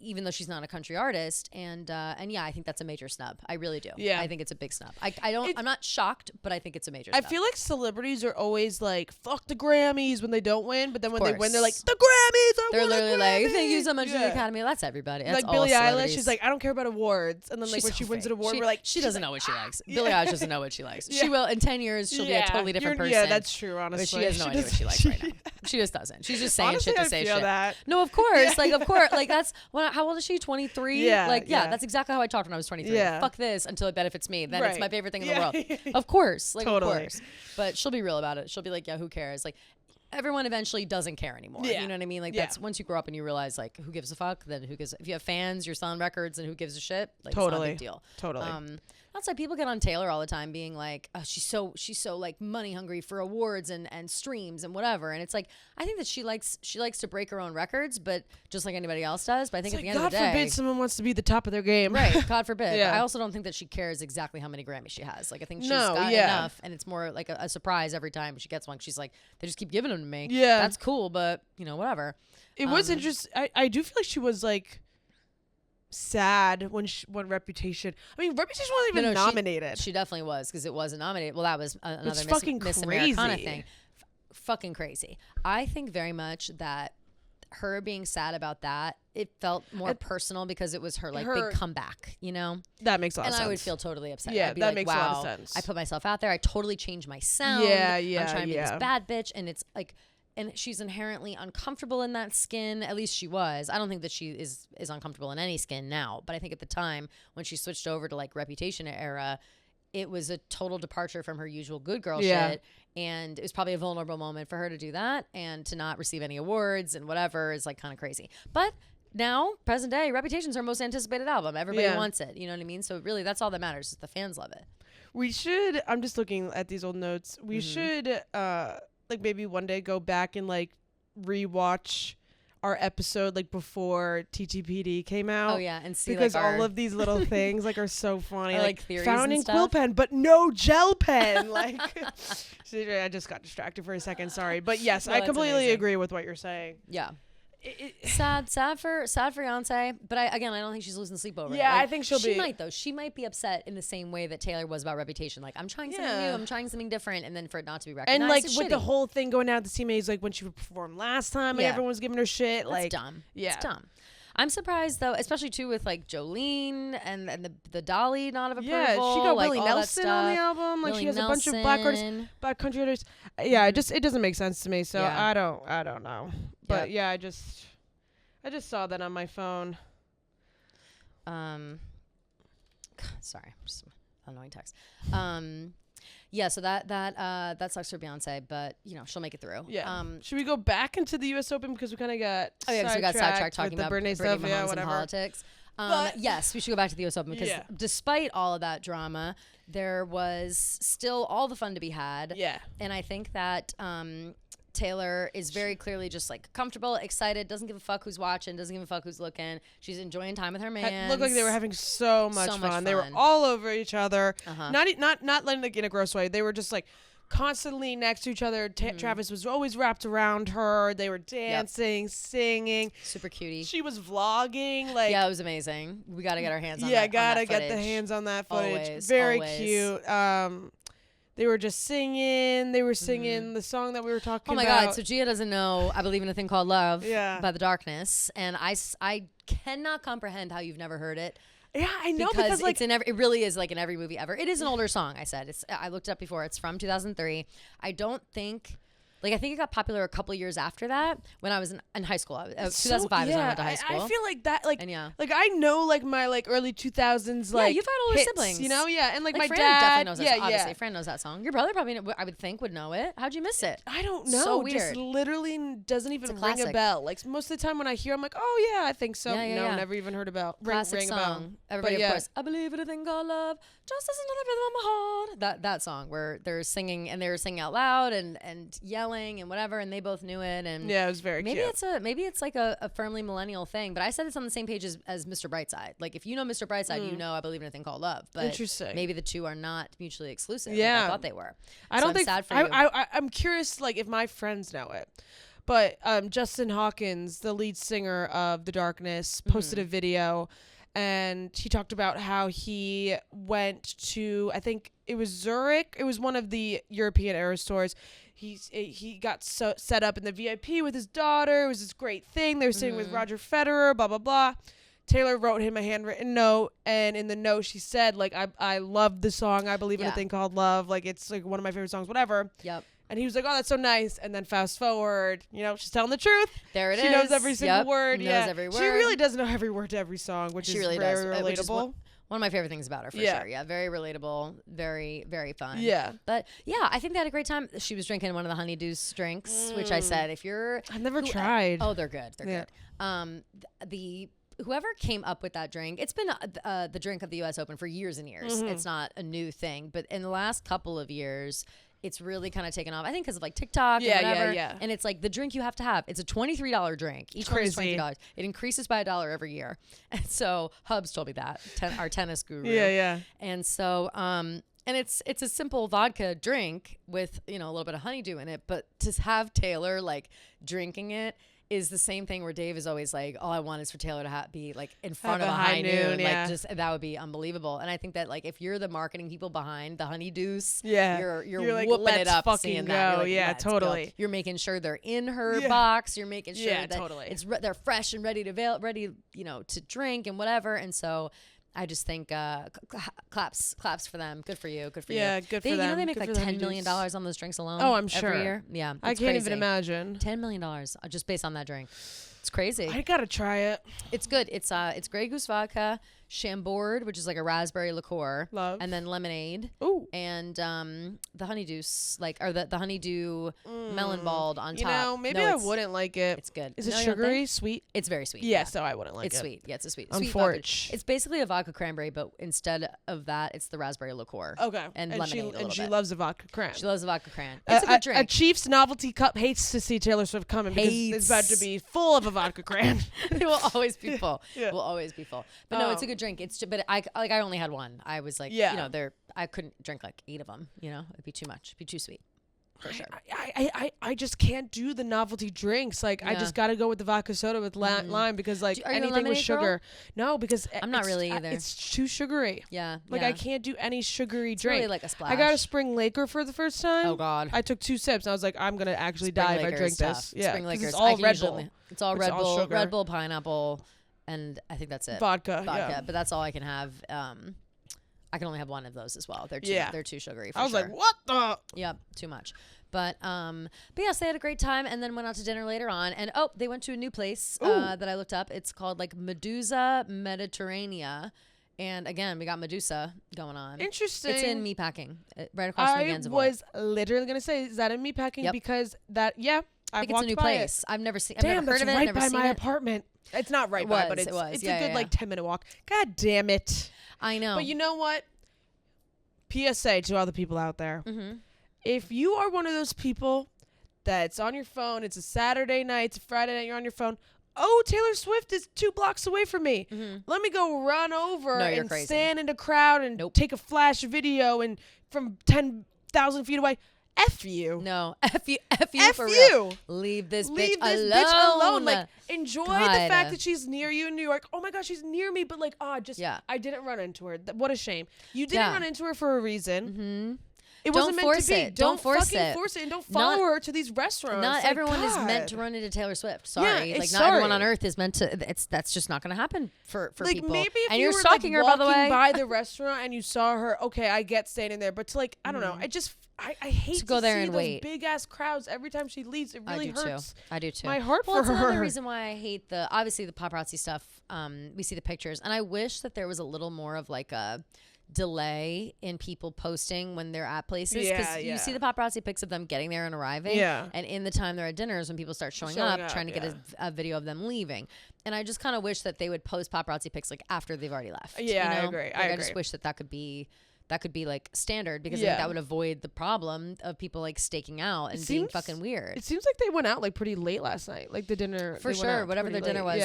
even though she's not a country artist. And yeah, I think that's a major snub. I really do. Yeah. I think it's a big snub. I'm not shocked, but I think it's a major I snub. feel like celebrities are always like, fuck the Grammys when they don't win, but then when they win, they're like, the Grammys, they're literally like, thank you so much yeah. to the Academy. That's everybody. That's like all Billie celebrities. Eilish, she's like, I don't care about awards. And then like She's when so she wins an fake. award, we're like, she doesn't know what she likes. Yeah. Billie Eilish doesn't know what she likes. Yeah. She will, in 10 years, she'll be a totally different person. Yeah, that's true, honestly. But she has no idea what she likes right now. She just doesn't. She's just saying Honestly, shit to I say feel shit. that. No, of course. Like, of course. Like, that's, how old is she? 23? Yeah, Like, yeah, yeah. that's exactly how I talked when I was 23. Yeah. Fuck this until it benefits me. Then it's Right. my favorite thing in Yeah. the world. Of course. Like, Totally. of course. But she'll be real about it. She'll be like, yeah, who cares? Like, everyone eventually doesn't care anymore. Yeah. You know what I mean? Like, Yeah. that's once you grow up and you realize, like, who gives a fuck? Then who gives, if you have fans, you're selling records, and who gives a shit? Like, it's not a big deal. Totally. Outside, people get on Taylor all the time being like, oh, she's so like money hungry for awards and streams and whatever. And it's like, I think that she likes to break her own records, but just like anybody else does. But I think It's at like, the end God of the day, forbid someone wants to be the top of their game. right? God forbid. Yeah. But I also don't think that she cares exactly how many Grammys she has. Like, I think she's No, got yeah. enough, and it's more like a surprise every time she gets one. She's like, they just keep giving them to me. Yeah. That's cool, but whatever. It was interesting. I do feel like she was like sad when she won Reputation. I mean, Reputation wasn't even nominated. She definitely was, because it wasn't nominated. Well, that was another It's fucking Miss crazy. Americana thing. Fucking crazy. I think very much that her being sad about that, it felt more personal because it was her big comeback, That makes a lot of sense. And I would feel totally upset. Yeah, I'd be that like, makes wow, a lot of sense. I put myself out there. I totally changed my sound. Yeah, I'm trying to be this yeah. bad bitch, and it's like, and she's inherently uncomfortable in that skin. At least she was. I don't think that she is uncomfortable in any skin now, but I think at the time when she switched over to like Reputation era, it was a total departure from her usual good girl shit. And it was probably a vulnerable moment for her to do that, and to not receive any awards and whatever is like kind of crazy. But now, present day, Reputation's her most anticipated album. Everybody wants it. You know what I mean? So really, that's all that matters, is the fans love it. We should, I'm just looking at these old notes. We should, like maybe one day go back and like rewatch our episode like before TTPD came out. Oh yeah, and see because like all of these little things like are so funny. Or, like, theories found and in stuff. quill pen, but no gel pen. Like, I just got distracted for a second. Sorry, but yes, No, I that's completely amazing. agree with what you're saying. Yeah. Sad for Beyonce, but I don't think she's losing sleep over it. Yeah, Like, I think she might though. She might be upset in the same way that Taylor was about Reputation. Like, I'm trying something new, I'm trying something different, and then for it not to be recognized. And like it's with shitty. the whole thing going out at the CMAs, like when she performed last time, and Yeah. everyone was giving her shit. That's like, dumb. Yeah, It's dumb. I'm surprised though, especially too with like Jolene and the Dolly not of approval. Yeah, she got like, Willie all that Nelson on the stuff. album. Like Willie she has a bunch of black artists, Nelson. black country artists. Yeah, it doesn't make sense to me. So Yeah. I don't know. But yeah, I just saw that on my phone. Sorry, just annoying text. Yeah, so that sucks for Beyonce, but she'll make it through. Yeah. Should we go back into the U.S. Open because we kind of got Oh yeah, because we got sidetracked talking with the about Britney Mahomes stuff, yeah, and whatever. politics. But- Yes, we should go back to the U.S. Open because Yeah. despite all of that drama, there was still all the fun to be had. Yeah. And I think that Taylor is very clearly just like comfortable, excited, doesn't give a fuck who's watching, doesn't give a fuck who's looking. She's enjoying time with her man. Looked like they were having so much So much fun. They were fun. all over each other. Uh-huh. Not like in a gross way. They were just like constantly next to each other. Travis was always wrapped around her. They were dancing, singing. Super cutie. She was vlogging. Like, Yeah, it was amazing. We got to get our hands on that. yeah, on gotta that get the footage. hands on that footage. Always, Very always. cute. They were just singing. They were singing the song that we were talking Oh my about. God! So Gia doesn't know I believe in a thing called love by the Darkness, and I cannot comprehend how you've never heard it. Yeah, I know because like it's in it really is like in every movie ever. It is an older song. I said I looked it up before. It's from 2003. I don't think. I think it got popular a couple of years after that when I was in high school. 2005 is when I went to high school. I feel like that, like, And yeah. like I know, like my like early 2000s, like you've had older hits, siblings. you know, yeah, and like my Fran dad definitely knows that yeah, song. Obviously, yeah. Fran knows that song. Your brother probably, I would think, would know it. How'd you miss it? I don't know. So Just weird. literally doesn't even ring a classic. bell. Like most of the time when I hear, I'm like, oh yeah, I think so. Yeah, yeah, no, yeah. never even heard about. Classic ring a bell. song. Everybody, But yeah. of course. I believe in a thing called love, just as another rhythm on my heart. That song where they're singing and they were singing out loud and yelling and whatever, and they both knew it. And Yeah, it was very maybe cute. maybe it's like a firmly millennial thing. But I said it's on the same page as Mr. Brightside. Like if you know Mr. Brightside, you know I believe in a thing called love. But Interesting. maybe the two are not mutually exclusive. Yeah. Like I thought they were. I So don't I'm think sad for you. I'm curious, like if my friends know it. But Justin Hawkins, the lead singer of The Darkness, posted a video, and he talked about how he went to, I think it was Zurich. It was one of the European Eras tours. He got set up in the VIP with his daughter. It was this great thing. They were sitting with Roger Federer, blah, blah, blah. Taylor wrote him a handwritten note, and in the note she said, like, I love the song. I believe in a thing called love. Like, it's like one of my favorite songs, whatever. Yep. And he was like, oh, that's so nice. And then fast forward, she's telling the truth. There it is. She knows every single word. Knows every word. She really does know every word to every song, which is really very relatable. Which is one of my favorite things about her, for sure. Yeah, very relatable, very, very fun. Yeah. But, yeah, I think they had a great time. She was drinking one of the honeydew drinks, which I said, if you're... I've never tried. Oh, they're good. They're good. Whoever came up with that drink, it's been the drink of the U.S. Open for years and years. It's not a new thing. But in the last couple of years, it's really kind of taken off. I think because of like TikTok and whatever. Yeah. And it's like the drink you have to have. It's a $23 drink. Each one is $23. It increases by $1 every year. And so Hubs told me that, our tennis guru. Yeah. And so, and it's a simple vodka drink with, a little bit of honeydew in it. But to have Taylor like drinking it is the same thing where Dave is always like, all I want is for Taylor to be like in front of a high noon. Like just that would be unbelievable. And I think that like if you're the marketing people behind the honeydews, you're like, whooping it up seeing that. Like, yeah, totally. Go. You're making sure they're in her box. You're making sure that totally. they're fresh and ready to drink and whatever. And so I just think claps for them. Good for you. Good for you. Yeah, good for them. They make like $10 million on those drinks alone. Oh, I'm sure. Every year. Yeah, I can't even imagine. $10 million just based on that drink. It's crazy. I gotta try it. It's good. It's Grey Goose vodka, Chambord, which is like a raspberry liqueur, love, and then lemonade. Ooh, and the honeydew, the honeydew melon balled on top. Maybe I wouldn't like it. It's good. Is it sugary, sweet? It's very sweet. Yeah, so I wouldn't like it. It's sweet. Yeah, it's a sweet. Unfortunately, it's basically a vodka cranberry, but instead of that, it's the raspberry liqueur. Okay, and lemonade. And she loves the vodka cran. She loves the vodka cran. It's a good drink. A Chiefs novelty cup hates to see Taylor Swift coming because it's about to be full of a vodka cran. It will always be full. It will always be full. But no, it's a good drink. But I only had one. I was like, I couldn't drink like 8 of them. It'd be too much. It'd be too sweet. For sure. I just can't do the novelty drinks. Like I just got to go with the vodka soda with lime because like anything with sugar. Girl? No, because I'm not really either. It's too sugary. Yeah. Like I can't do any sugary it's drink. Really like a splash. I got a Spring Laker for the first time. Oh God. I took 2 sips and I was like, I'm gonna actually die if I drink this. Yeah. Spring Lakers. It's all Red Bull. It's all Red Bull. Red Bull, pineapple, and I think that's it. Vodka. Yeah. But that's all I can have. I can only have one of those as well. They're too sugary. I was like, what the? Yep, too much. But yes, they had a great time and then went out to dinner later on. And they went to a new place that I looked up. It's called like Medusa Mediterranea. And again, we got Medusa going on. Interesting. It's in Meatpacking, right across from Gansevoort. I was literally gonna say, is that in Meatpacking? Yep. Because I've I think it's a new place. I've never seen. Damn, I've never heard of it. Right by my apartment. It's not right by, but it's a good like 10-minute walk. God damn it! I know. But you know what? PSA to all the people out there. Mm-hmm. If you are one of those people that's on your phone, it's a Saturday night, it's a Friday night, you're on your phone. Oh, Taylor Swift is 2 blocks away from me. Mm-hmm. Let me go run over and stand in the crowd and take a flash video and from 10,000 feet away. F you. No, F you for you. Real. Leave this bitch alone. Like, enjoy the fact that she's near you in New York. Oh my gosh, she's near me, but like, I didn't run into her. What a shame. You didn't run into her for a reason. Mm-hmm. It wasn't meant to be. Don't force it. Force it and don't follow her to these restaurants. Not everyone is meant to run into Taylor Swift. Sorry. Not everyone on earth is meant to. That's just not going to happen for like, people. Maybe if and you you're were stalking like, her, by the way. by the restaurant and you saw her, okay, I get standing there. But to like, I don't know. I hate to go there see and those wait. big ass crowds every time she leaves. It really hurts. I do too. My heart for her. Well, it's another reason why I hate obviously the paparazzi stuff. We see the pictures, and I wish that there was a little more of like a delay in people posting when they're at places, because you see the paparazzi pics of them getting there and arriving, and in the time they're at dinners when people start showing up trying to get a video of them leaving. And I just kind of wish that they would post paparazzi pics like after they've already left. I agree. I just wish that could be like standard, because I think that would avoid the problem of people like staking out and being fucking weird. It seems like they went out like pretty late last night, like the dinner. For sure, whatever their dinner was,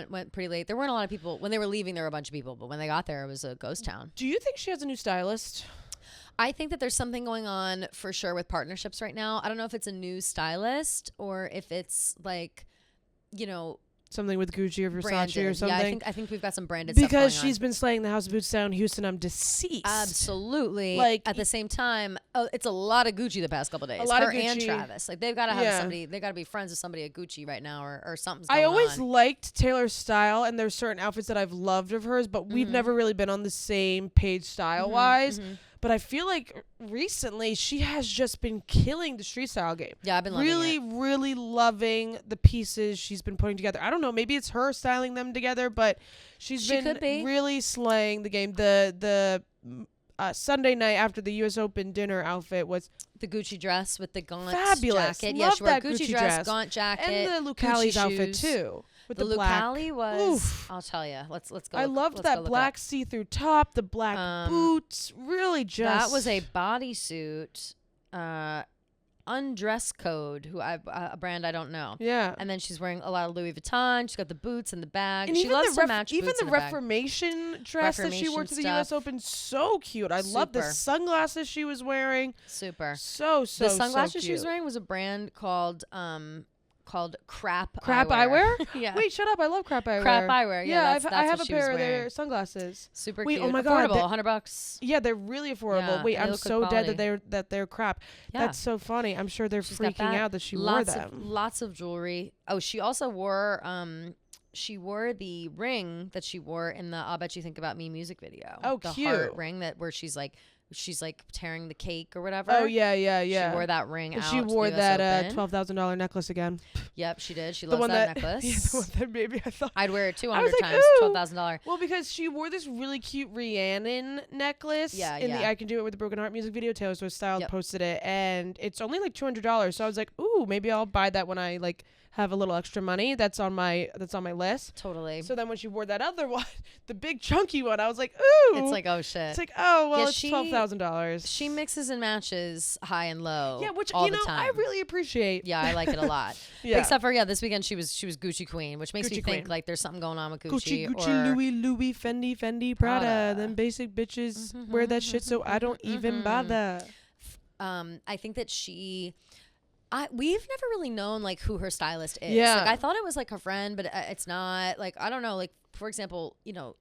went pretty late. There weren't a lot of people when they were leaving. There were a bunch of people, but when they got there, it was a ghost town. Do you think she has a new stylist? I think that there's something going on for sure with partnerships right now. I don't know if it's a new stylist or if it's like, you know, something with Gucci or Versace branded. or something. Yeah, I think we've got some branded stuff because going she's on. been slaying the House of Boots down in Houston. I'm deceased. Absolutely. Like, at the same time, it's a lot of Gucci the past couple days. A lot Her of Gucci. and Travis. Like they've got to have somebody. They got to be friends with somebody at Gucci right now, or something's going I on. always liked Taylor's style, and there's certain outfits that I've loved of hers, but we've never really been on the same page style wise. But I feel like recently she has just been killing the street style game. Yeah, I've been loving really, it. really loving the pieces she's been putting together. I don't know, maybe it's her styling them together, but she could be. really slaying the game. The Sunday night after the U.S. Open dinner outfit was the Gucci dress with the gaunt fabulous. jacket. Love she wore a that Gucci dress, gaunt jacket, and the Gucci Lucali's outfit shoes. too. With The the black. Lucali was, Oof. I'll tell you. Let's go. I loved that black see-through top, the black boots. Really, just that was a bodysuit, undress code. A brand I don't know. Yeah. And then she's wearing a lot of Louis Vuitton. She's got the boots and the bag. And she loves to match even boots the and a bag. Reformation dress that she wore to the U.S. stuff. Open, so cute. I love the Super. sunglasses she was wearing. Super. So The sunglasses so she was cute. wearing was a brand called Crap Eyewear? Yeah. Wait, shut up! I love Crap Eyewear. Crap Eyewear. Yeah, I that's have what a she was pair of their wearing. sunglasses. Super Wait, cute. oh my God, Affordable, $100. Yeah, they're really affordable. Yeah, Wait, they I'm look good so dead quality. that they're crap. Yeah. That's so funny. I'm sure they're She's got freaking that. out that she wore lots them. Lots of jewelry. Oh, she also wore the ring that she wore in the I'll Bet You Think About Me music video. Oh, the cute. heart ring where she's like tearing the cake or whatever. Oh yeah. She wore that ring And out. she wore to the US that Open. $12,000 necklace again. Yep, she did. She The loves one that yeah, necklace. the one that maybe I thought. I'd wear it I was 200 like, times. ooh. $12,000. Well, because she wore this really cute Rhiannon necklace in the yeah. I Can Do It with the Broken Heart music video. Taylor Swift styled Yep. posted it, and it's only like $200. So I was like, ooh, maybe I'll buy that when I like have a little extra money. That's on my list. Totally. So then when she wore that other one, the big chunky one, I was like, ooh. It's like, oh shit. It's like, oh well, Yeah, it's $12,000. She mixes and matches high and low. Yeah, which all you know the time. I really appreciate. Yeah, I like it a lot. Yeah. Except for this weekend she was Gucci Queen, which makes Gucci me think Queen. like there's something going on with Gucci. Gucci, or Louis, Fendi, Prada. Them basic bitches wear that shit, so I don't even bother. I think that we've never really known like who her stylist is. Yeah. Like I thought it was like her friend, but it's not. Like I don't know. Like for example,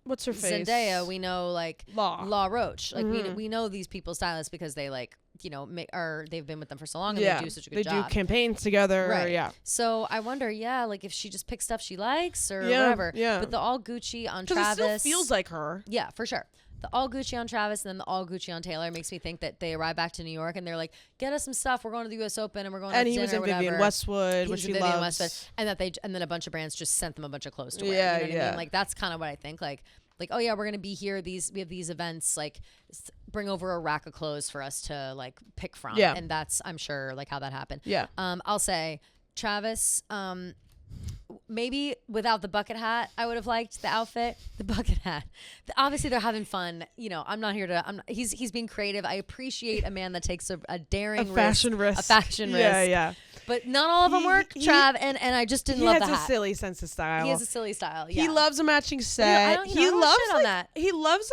What's her face? Zendaya, we know like Law Roach. Like we know these people's stylists because they like they've been with them for so long and they do such a good job. They do campaigns together. Right. Yeah. So I wonder, like if she just picks stuff she likes or Yeah, whatever. yeah. But the all Gucci on Because Travis it still feels like her. Yeah, for sure. The all Gucci on Travis and then the all Gucci on Taylor makes me think that they arrive back to New York and they're like, get us some stuff. We're going to the U.S. Open and we're going And to he dinner was in or whatever. Vivienne Westwood, He which was she in Vivienne loves. Westwood, and then a bunch of brands just sent them a bunch of clothes to wear. Yeah, You know what I yeah. mean? Like that's kind of what I think. Like oh yeah, we're gonna be here. We have these events. Like bring over a rack of clothes for us to like pick from. Yeah. And that's I'm sure like how that happened. Yeah. I'll say Travis. Maybe without the bucket hat, I would have liked the outfit. The bucket hat. Obviously, they're having fun. I'm not here to. He's being creative. I appreciate a man that takes a daring fashion risk. A fashion risk. Yeah. But not all of them work, Trav, and I just didn't love the hat. He has a silly sense of style. He has a silly style. Yeah. He loves a matching I set. don't He shit loves on that. He loves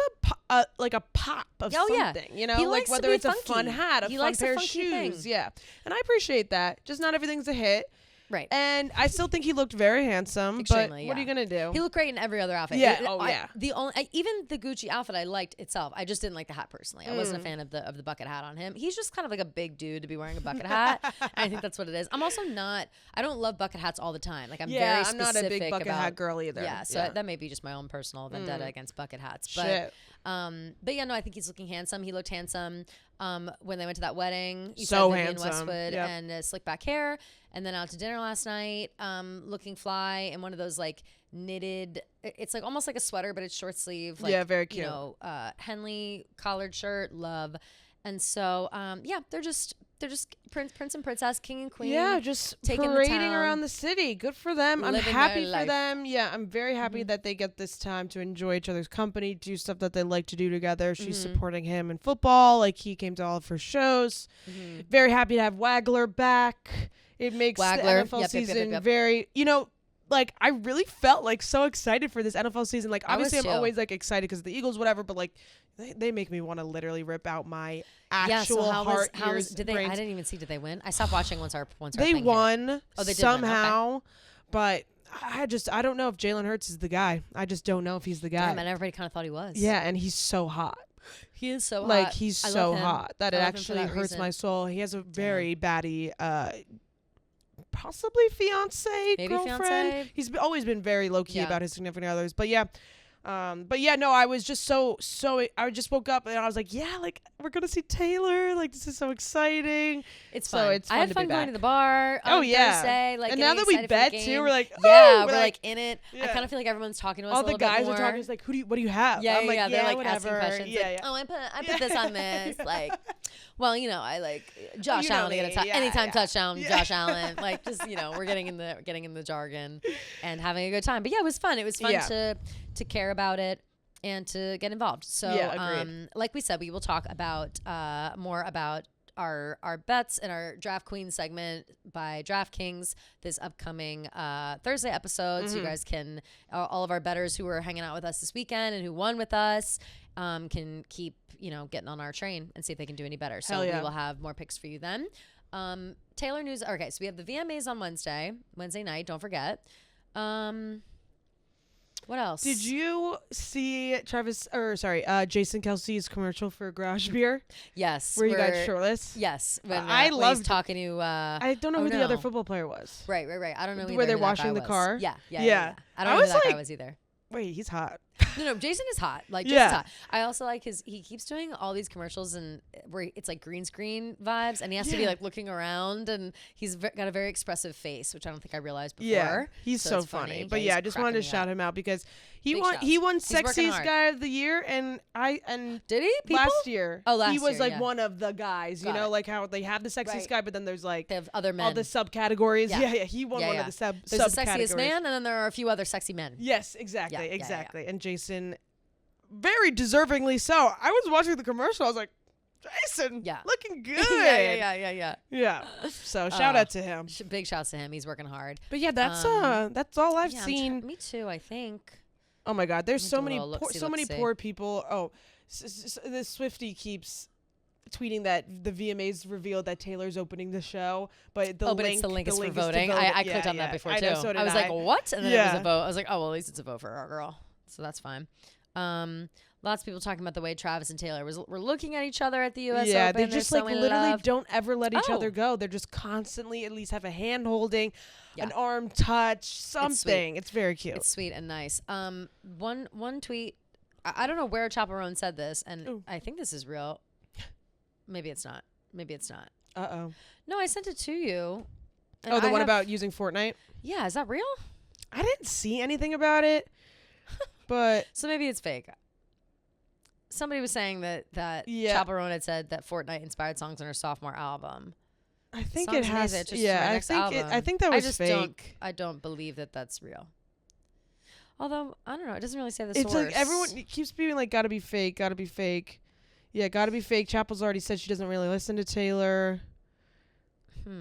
a pop of Oh, yeah. something. You know, He like likes to whether be it's a funky. fun hat, He fun likes a pair of funky shoes. thing. Yeah, and I appreciate that. Just not everything's a hit. Right. And I still think he looked very handsome. Extremely, but what are yeah. you gonna do? He looked great in every other outfit. Yeah. Yeah. Even the Gucci outfit I liked itself. I just didn't like the hat personally. I wasn't a fan of the bucket hat on him. He's just kind of like a big dude to be wearing a bucket hat. And I think that's what it is. I'm also not. I don't love bucket hats all the time. Like I'm very specific. I'm not a big bucket about, hat girl either. Yeah. So that may be just my own personal vendetta against bucket hats. But Shit. but yeah, no, I think he's looking handsome. He looked handsome when they went to that wedding. You So said Vivienne handsome. Westwood Yep. and slick back hair, and then out to dinner last night, looking fly in one of those like knitted. It's like almost like a sweater, but it's short sleeve. Like, Yeah, very cute. Henley collared shirt, love, and so they're just prince and princess, king and queen. Yeah, just taking the parading town. around the city. Good for them. I'm Living happy their for life. them. Yeah, I'm very happy that they get this time to enjoy each other's company, do stuff that they like to do together. She's supporting him in football. Like he came to all of her shows. Very happy to have Wagler back. It makes Wagler. the NFL Yep, season yep. very, like, I really felt like so excited for this NFL season. Like, I was obviously I'm too. always like excited because of the Eagles, whatever, but like they make me want to literally rip out my Yeah, so actual how heart, was ears, did they? brains. I didn't even see. Did they win? I stopped watching once our They thing hit. won Oh, they did somehow, win. Okay. but I don't know if Jalen Hurts is the guy. I just don't know if he's the guy. Damn, and everybody kind of thought he was. Yeah, and he's so hot. He is so Like hot. he's I so love him. hot that I it love him for actually that hurts reason. my soul. He has a very baddie possibly fiance, Maybe girlfriend. fiance? He's always been very low key Yeah. about his significant others. But yeah. No, I was just so I just woke up and I was like, yeah, like we're gonna see Taylor. Like this is so exciting. It's So fun. it's I fun had to fun be going back. to the bar on Oh, yeah. Thursday. Like, And getting now that we excited for the bet game. too, we're like, yeah, oh, we're like in it. I Yeah. kind of feel like everyone's talking to us All a the little bit guys more. are talking. It's like, what do you have? Yeah, I'm like, They're like whatever. asking questions. Yeah, like, yeah. oh, I put this on this. Like, well, I like Josh you know Allen to get a me. touch. Yeah, Anytime yeah. touchdown, Yeah. Josh Allen. Like, just we're getting in the jargon and having a good time. But yeah, it was fun. It was fun Yeah. to care about it and to get involved. So, Yeah, agreed. like we said, we will talk about more about our bets and our Draft Queen segment by DraftKings this upcoming Thursday episode. So you guys can, all of our bettors who are hanging out with us this weekend and who won with us, can keep, getting on our train and see if they can do any better. So Hell yeah. we will have more picks for you then. Taylor news. Okay, so we have the VMAs on Wednesday night. Don't forget. What else? Did you see Jason Kelce's commercial for Garage Beer Yes. where you got shirtless? Yes. When, I when loved he's talking to. I don't know who the other football player was. Right. I don't know Where either they're who that washing guy the was. car? Yeah. I don't I know who was that guy like- was either. Wait, he's hot. No, Jason is hot. Like, Yeah. Jason's hot. I also like he keeps doing all these commercials and where it's like green screen vibes, and he has to be Yeah. like looking around, and he's got a very expressive face, which I don't think I realized before. Yeah, he's so it's funny. Yeah, But he's yeah, I just wanted to cracking me shout up. him out because he Big won. shouts. He won He's working Sexiest hard. Guy of the Year, and Did he? People? last year. Oh, last he was year, like yeah. one of the guys. Got You know, it. like how they have the Sexiest Right. Guy, but then there's like They have other men. all the subcategories. Yeah. Yeah, he won Yeah, one yeah. of the There's the subcategories. sexiest man, and then there are a few other sexy men. Yes, exactly, Yeah. exactly. And Jason, very deservingly so. I was watching the commercial. I was like, Jason, Yeah. looking good. yeah. Yeah. So shout out to him. Big shouts to him. He's working hard. But yeah, that's all I've Yeah, seen. me too. I think. Oh my God, there's Let me so do a many little look-see, so many look-see. poor people. Oh, this Swiftie keeps tweeting that the VMAs revealed that Taylor's opening the show, but the link, it's the link is for to voting. vote. I Yeah, clicked on yeah. that before I too. know, so did I was like, what? And then it was Yeah. a vote. I was like, oh well, at least it's a vote for our girl. So that's fine. Lots of people talking about the way Travis and Taylor were looking at each other at the U.S. Yeah, Open. they just They're like so in literally love. don't ever let each Oh. other go. They're just constantly at least have a hand holding, Yeah. an arm touch, something. It's very cute. It's sweet and nice. One tweet. I don't know where Chaperone said this, and Ooh. I think this is real. Maybe it's not. Uh-oh. No, I sent it to you. and Oh, the I one have- about using Fortnite? Yeah, is that real? I didn't see anything about it, but So maybe it's fake. Somebody was saying that Yeah. Chaperone had said that Fortnite inspired songs on her sophomore album. I think Songs it has. made it just for Yeah, my I next think album. I think that I was just fake. I don't believe that that's real. Although I don't know, it doesn't really say the It's source. like everyone keeps being like, gotta be fake, gotta be fake. Yeah, gotta be fake. Chapel's already said she doesn't really listen to Taylor.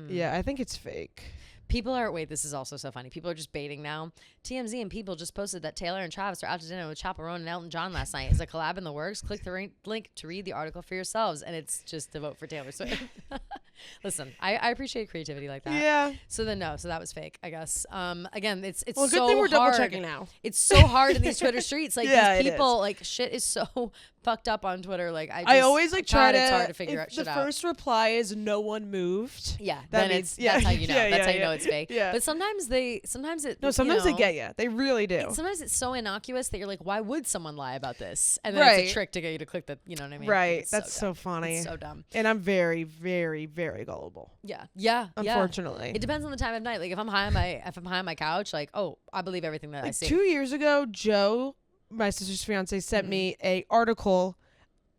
Yeah, I think it's fake. People are wait. This is also so funny. People are just baiting now. TMZ and People just posted that Taylor and Travis are out to dinner with Chaperone and Elton John last night. Is a collab in the works? Click the link to read the article for yourselves, and it's just to vote for Taylor Swift. Listen, I appreciate creativity like that. Yeah. So then no, so that was fake, I guess. Again, it's Well, so good thing we're double hard. checking now. It's so hard in these Twitter streets. Like Yeah, these it people, like shit is so fucked up on Twitter. Like I always like try God, to. It's hard to figure if out shit the out. first reply is no one moved. Yeah, that then means- it's yeah, that's how you know. yeah, That's yeah, how you know yeah. it's fake. Yeah. But sometimes they Sometimes you they know, get you. They really do. Sometimes it's so innocuous that you're like, why would someone lie about this? And then Right. it's a trick to get you to click the, you know what I mean? Right. It's That's so so funny. It's so dumb. And I'm very, very, very gullible. Yeah. Unfortunately. It depends on the time of night. Like if I'm high on my couch, like, oh, I believe everything that I Like see. 2 years ago, Joe, my sister's fiance, sent me a article.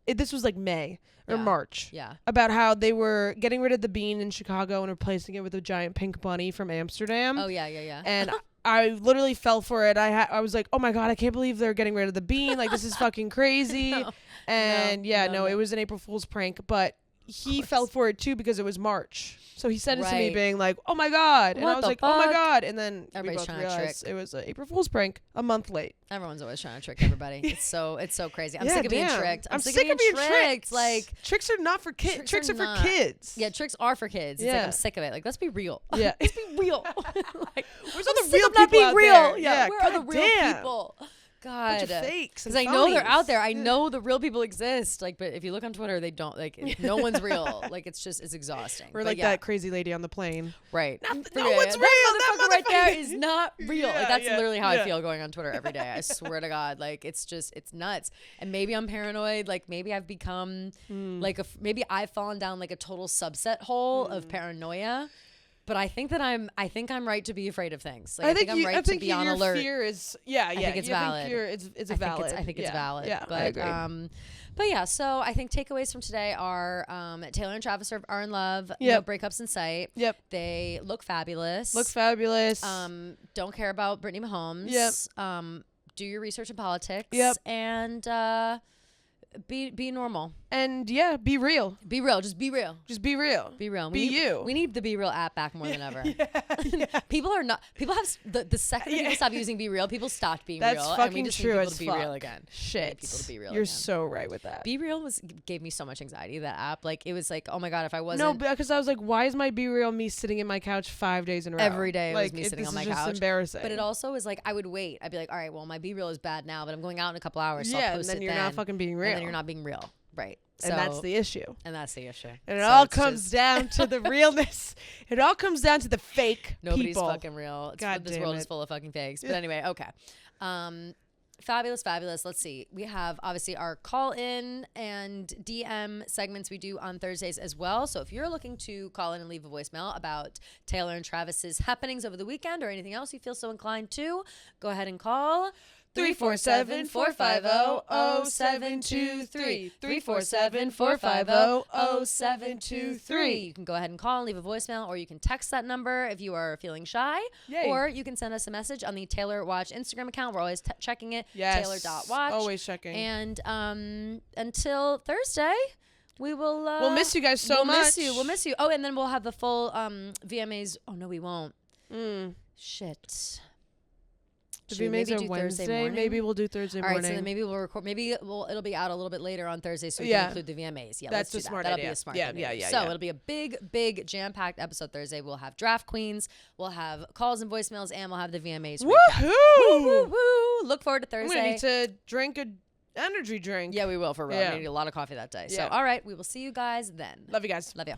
This was like May or Yeah. March. Yeah. About how they were getting rid of the bean in Chicago and replacing it with a giant pink bunny from Amsterdam. Oh yeah. And I literally fell for it. I was like, oh my God, I can't believe they're getting rid of the bean. Like, this is fucking crazy. No. And No, it was an April Fool's prank. But he fell for it too because it was March. So he sent it to me Right. being like, "Oh my god," and What I was the like, "Oh my fuck? god," and then we Everybody's both trying to realized trick. it was an April Fool's prank a month late. Everyone's always trying to trick everybody. It's so crazy. I'm Yeah, sick of being damn. tricked. I'm sick of being tricked. Like, tricks are not for kids. Tricks Tricks are are for not. kids. yeah, tricks are for kids. It's like Yeah. I'm sick of it. Like, let's be real. Yeah. Let's be real. Like, Where's all I'm the sick real of not people being out real. there? Yeah, where are the real goddamn. people? Bunch God. of fakes. Because I know they're out there. I know the real people exist. Like, but if you look on Twitter, they don't. Like, no one's real. Like, it's exhausting. We're But like yeah, that crazy lady on the plane. right. No one's that real. That motherfucker right there motherfucker- is not real. Yeah, Like, that's yeah, literally how I yeah. feel going on Twitter every day. I swear to God. Like, it's nuts. And maybe I'm paranoid. Like, maybe I've become like maybe I've fallen down like a total subset hole of paranoia. But I think I'm right to be afraid of things. Like, I think I'm right to be on alert. Fear is I think it's valid. It's a valid. I think it's valid. Yeah, but I agree. but yeah. So I think takeaways from today are Taylor and Travis are in love. Yep. No breakups in sight. Yep. They look fabulous. Look fabulous. Don't care about Brittany Mahomes. Yep. Do your research in politics. Yep. And be normal. And yeah, be real. Be real. Just be real. Just be real. Be real. Be you. We need the Be Real app back more than ever. Yeah. People are not. People have the second people stop using Be Real, people stopped being That's real, and fucking we just true need people as to fuck. be real again. Shit. We need people to be real. You're again. so right with that. Be Real gave me so much anxiety. That app, like, it was like, oh my god, if I No, wasn't because I was like, why is my Be Real me sitting in my couch 5 days in a row? every day, it like, was me sitting on my This is couch. just embarrassing. But it also is like, I would wait. I'd be like, all right, well, my Be Real is bad now, but I'm going out in a couple hours, so I'll yeah, post and then it you're not fucking being real. and then you're not being real, right? And that's the issue. And that's the issue. And it So all it's comes just- down to the realness. It all comes down to the fake Nobody's people. fucking real. It's, God this damn world it. is full of fucking fakes. But anyway, okay. Fabulous. Let's see. We have obviously our call in and DM segments we do on Thursdays as well. So if you're looking to call in and leave a voicemail about Taylor and Travis's happenings over the weekend or anything else you feel so inclined to, go ahead and call 347-450-0723. 347-450-0723. You can go ahead and call and leave a voicemail, or you can text that number if you are feeling shy. Yay. Or you can send us a message on the Taylor Watch Instagram account. We're always checking it. Yes. Taylor.watch. Always checking. And until Thursday, we will. We'll miss you guys so we'll much. We'll miss you. Oh, and then we'll have the full VMAs. Oh no, we won't. Shit. The Should we VMAs maybe are do Thursday Wednesday. morning? Maybe we'll do Thursday All right, morning. so then maybe we'll record. Maybe it'll be out a little bit later on Thursday, so we Yeah. can include the VMAs. Yeah, That's let's a do smart that. That'll idea. be a smart Yeah, idea. yeah, So yeah. it'll be a big jam-packed episode Thursday. We'll have Draft Queens, we'll have calls and voicemails, and we'll have the VMAs. recap. Woohoo! Woo, woo, woo. Look forward to I'm Thursday. gonna need to drink a energy drink. Yeah, we will for real. Yeah. We need a lot of coffee that day. So, Yeah. all right, we will see you guys then. Love you guys. Love you.